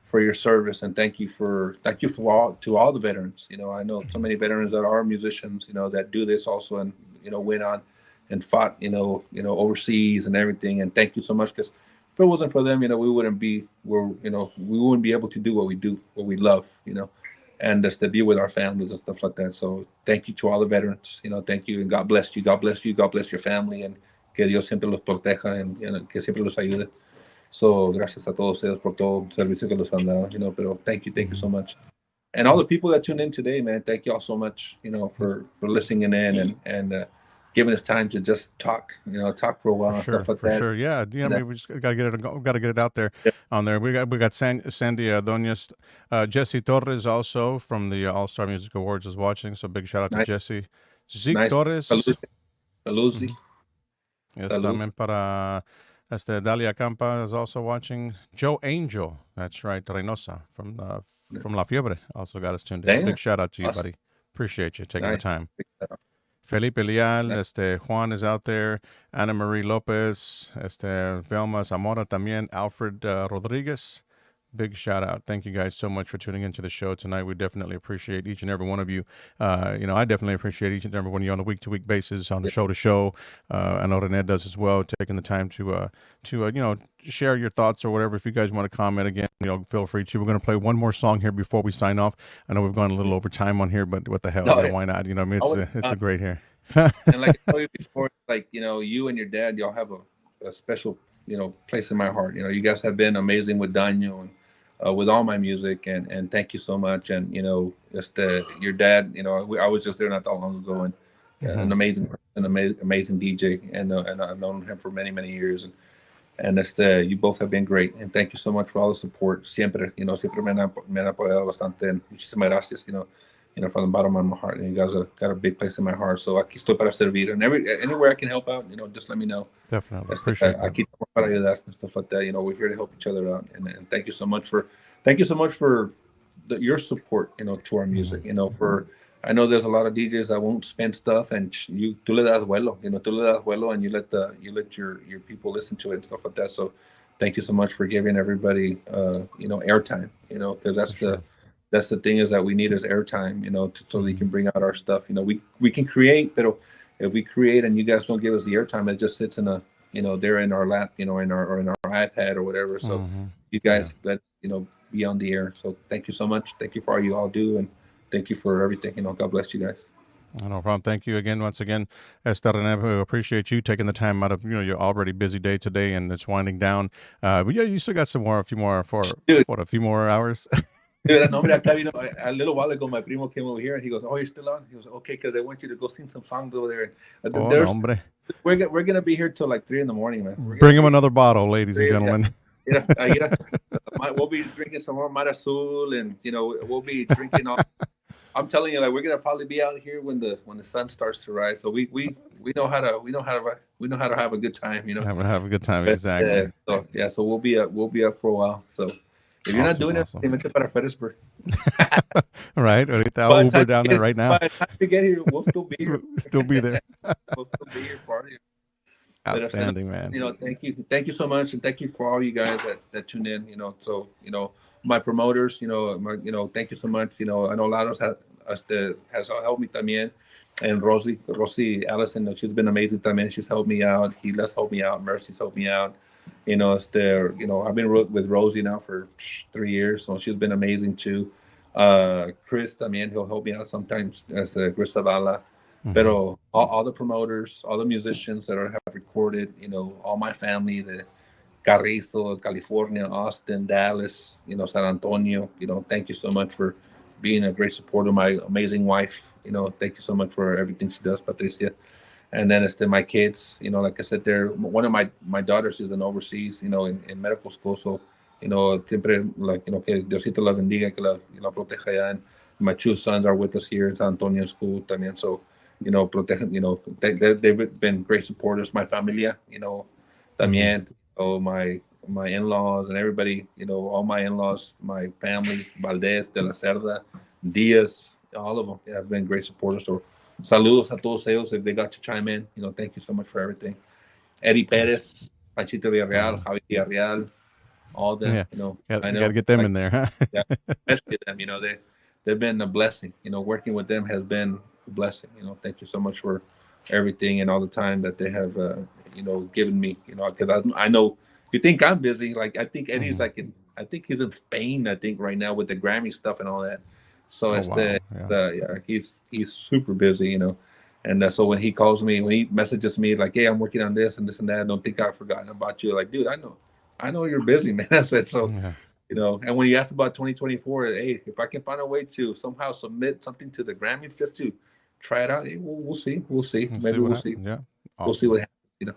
for your service, and thank you for all the veterans. I know so many veterans that are musicians, that do this also, and went on and fought, overseas and everything. And thank you so much, because if it wasn't for them, we wouldn't be able to do what we do, what we love, and just to be with our families and stuff like that. So thank you to all the veterans, thank you, and God bless you, God bless you, God bless your family, and que Dios siempre los proteja, and que siempre los ayude. So gracias a todos ellos por todo el servicio que los han dado, pero thank you so much. And all the people that tuned in today, man, thank you all so much, for listening in and giving us time to just talk for a while and stuff like that. Sure, yeah. We just gotta get it out there on there. We got Sandy Adonis, Jesse Torres also from the All Star Music Awards is watching. So big shout out to Jesse. Zeke Torres. Salud. Yes, también para Dalia Campa is also watching. Joe Angel, that's right, Reynosa from La Fiebre also got us tuned in. Damn. Big shout out to you, buddy. Appreciate you taking the time. Felipe Leal, Juan is out there, Ana Marie Lopez, Velma Zamora también, Alfred Rodriguez. Big shout out. Thank you guys so much for tuning into the show tonight. We definitely appreciate each and every one of you. I definitely appreciate each and every one of you on a week-to-week basis, on the show-to-show. I know Rene does as well, taking the time to share your thoughts or whatever. If you guys want to comment again, feel free to. We're going to play one more song here before we sign off. I know we've gone a little over time on here, but what the hell? Why not? It's a great here. And like I told you before, like, you and your dad, y'all have a a special, place in my heart. You guys have been amazing with Daño and with all my music, and thank you so much. And just your dad. I was just there not that long ago, and an amazing person, amazing DJ, and I've known him for many many years. And you both have been great, and thank you so much for all the support. Siempre, siempre me han apoyado bastante. And muchísimas gracias, from the bottom of my heart. And you guys have got a big place in my heart. So aquí estoy para servir, and anywhere I can help out, just let me know. Definitely, appreciate that. Aquí estamos para ayudar and stuff like that. We're here to help each other out, and thank you so much for your support, to our music. I know there's a lot of DJs that won't spend stuff, and tú le das vuelo, and you let your people listen to it and stuff like that. So, thank you so much for giving everybody, airtime, because that's the thing is that we need is airtime, so we can bring out our stuff. We can create, but if we create and you guys don't give us the airtime, it just sits in there in our lap, in our iPad or whatever. So, you guys let be on the air. So, thank you so much. Thank you for all you all do, and thank you for everything. God bless you guys. No problem. Thank you again, once again, Rene. We appreciate you taking the time out of your already busy day today, and it's winding down. But yeah, you still got a few more hours. Dude, no, acá vino, a little while ago, my primo came over here and he goes, "Oh, you're still on?" He goes, "Okay, because I want you to go sing some songs over there." We're gonna be here till like 3 a.m, man. Bring him another bottle, ladies and gentlemen. We'll be drinking some more Mar Azul, and we'll be drinking all. I'm telling you, like, we're gonna probably be out here when the sun starts to rise. So we know how to have a good time. Have a good time, exactly. So we'll be up for a while. So if you're not doing it, vete para Ferrisburg. Right, I'll Uber down there right now. By the time we get here, we'll still be here. Still be there. We'll still be here partying. Outstanding, man. Thank you so much, and thank you for all you guys that tune in. So my promoters, thank you so much. I know Laros has helped me también, and Rosie Allison, she's been amazing también. She's helped me out. Gila's helped me out. Mercy's helped me out. I've been with Rosie now for 3 years, so she's been amazing too. Chris también, he'll help me out sometimes as Chris Zavala. Pero all the promoters, all the musicians that have recorded, all my family, the Carrizo, California, Austin, Dallas, San Antonio, thank you so much for being a great supporter. My amazing wife, thank you so much for everything she does, Patricia. And then my kids, like I said, one of my daughters is in overseas, in medical school. So, siempre, que Diosito la bendiga, que la proteja allá. And my 2 sons are with us here in San Antonio school también. So, they've been great supporters. My familia, también, my in-laws and everybody, all my in-laws, my family, Valdez, de la Cerda, Diaz, all of them have been great supporters. So, saludos a todos ellos if they got to chime in. Thank you so much for everything. Eddie Perez, Panchito Villarreal, Javi Villarreal, all them. I know. Got to get them in there, huh? Yeah, especially them. They've been a blessing. Working with them has been a blessing. Thank you so much for everything and all the time that they have, given me. Because I know you think I'm busy. Like, I think Eddie's I think he's in Spain. I think right now with the Grammy stuff and all that. So he's super busy. And so when he calls me, when he messages me like, "Hey, I'm working on this and this and that. I don't think I've forgotten about you." Like, dude, I know you're busy, man. I said so. Yeah. And when you asked about 2024, hey, if I can find a way to somehow submit something to the Grammys just to try it out, we'll see. Maybe we'll see. Yeah, awesome. We'll see what happens.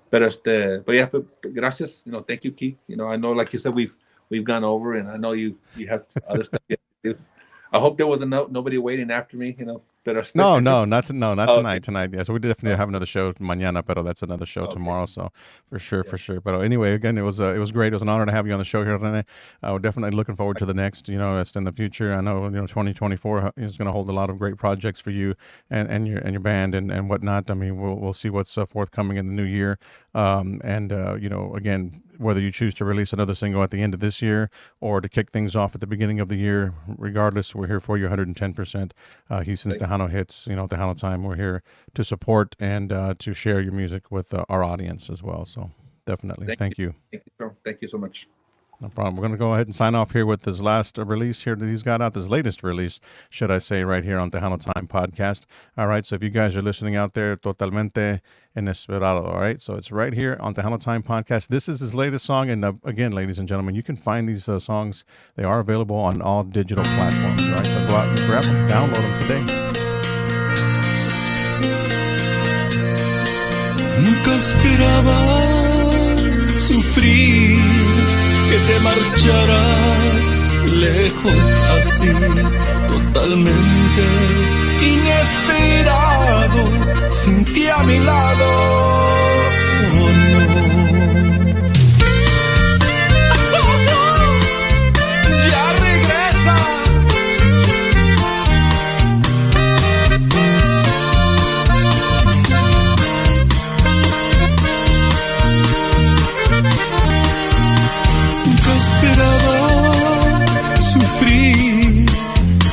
But gracias. Thank you, Keith. I know, like you said, we've gone over, and I know you have other stuff you have to do. I hope there was nobody waiting after me. No, not tonight. Tonight, yeah. So we definitely have another show mañana, pero that's another show tomorrow. So for sure. But anyway, again, it was great. It was an honor to have you on the show here, Rene. We're definitely looking forward to the next. It's in the future. I know 2024 is going to hold a lot of great projects for you and your band and whatnot. I mean, we'll see what's forthcoming in the new year. Again, whether you choose to release another single at the end of this year or to kick things off at the beginning of the year, regardless, we're here for you 110%. Houston's Tejano hits, Tejano time. We're here to support and to share your music with our audience as well. So definitely. Thank you. Thank you so much. No problem. We're going to go ahead and sign off here with his last release here that he's got out, this latest release, should I say, right here on Tejano Time Podcast. All right, so if you guys are listening out there, Totalmente Inesperado, all right? So it's right here on Tejano Time Podcast. This is his latest song, and again, ladies and gentlemen, you can find these songs. They are available on all digital platforms, all right? So go out and grab them, download them today. Nunca esperaba sufrir, que te marcharás lejos así, totalmente inesperado, sin ti a mi lado. Oh, no. Ya regresa. Sufrir,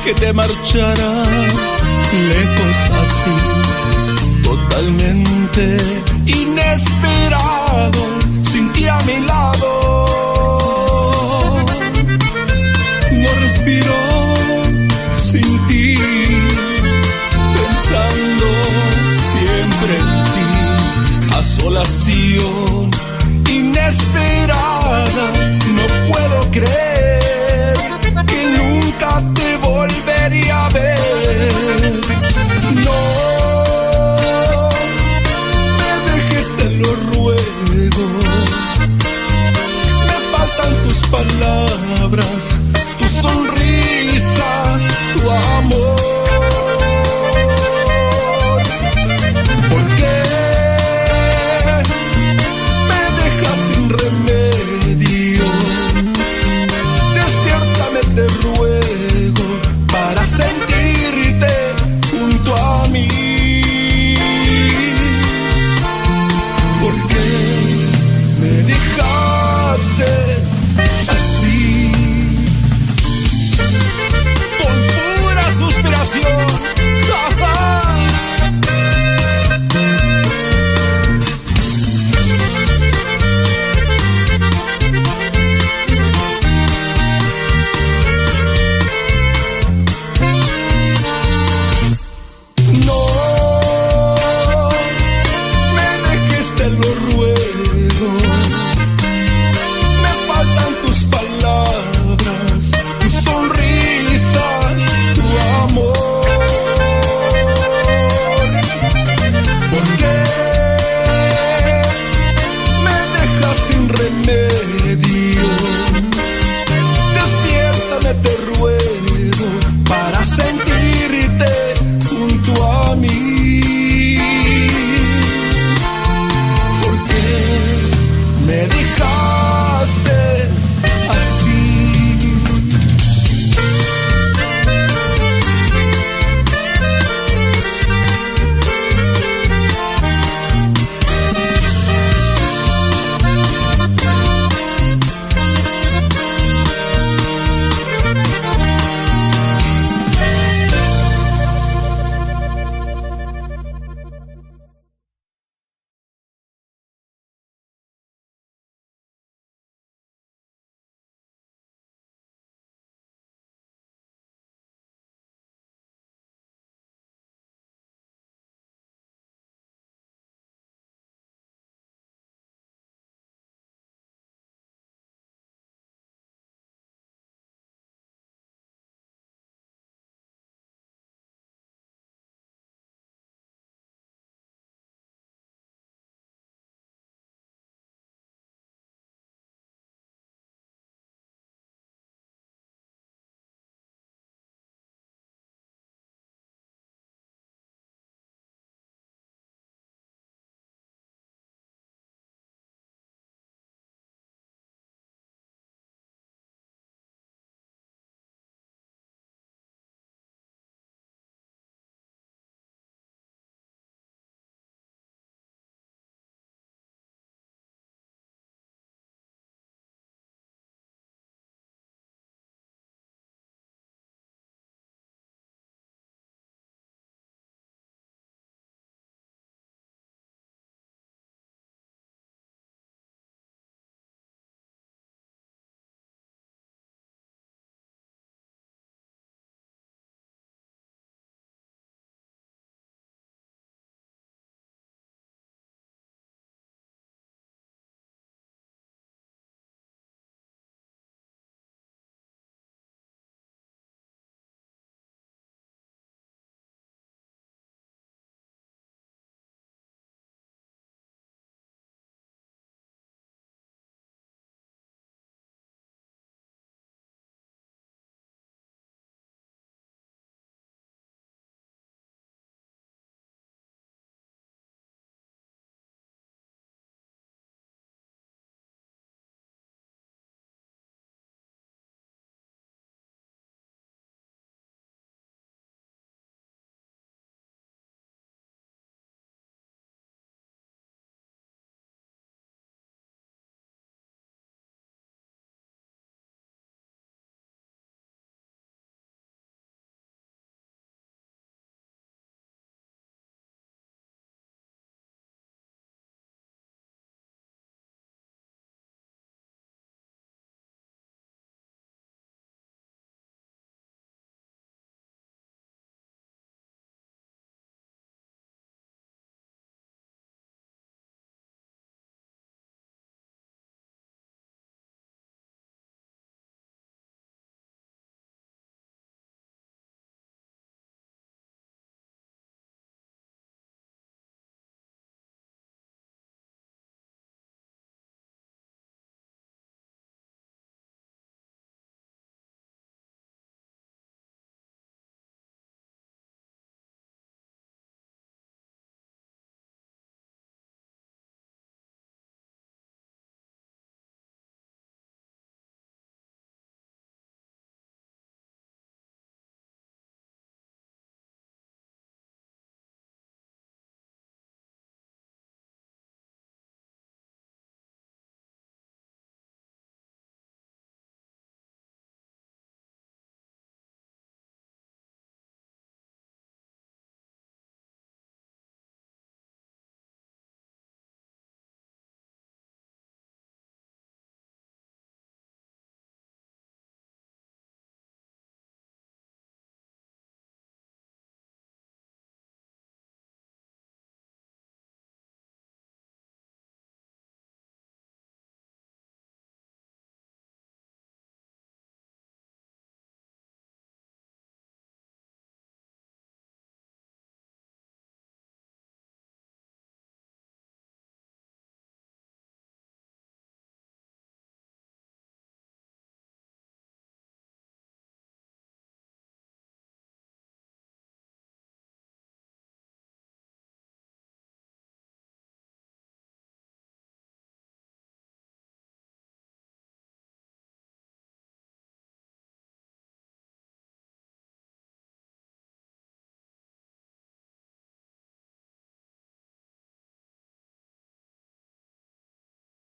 que te marcharás lejos así, totalmente inesperado, sin ti a mi lado. No respiro sin ti, pensando siempre en ti. Asolación inesperada, no puedo creer que nunca te volvería a ver.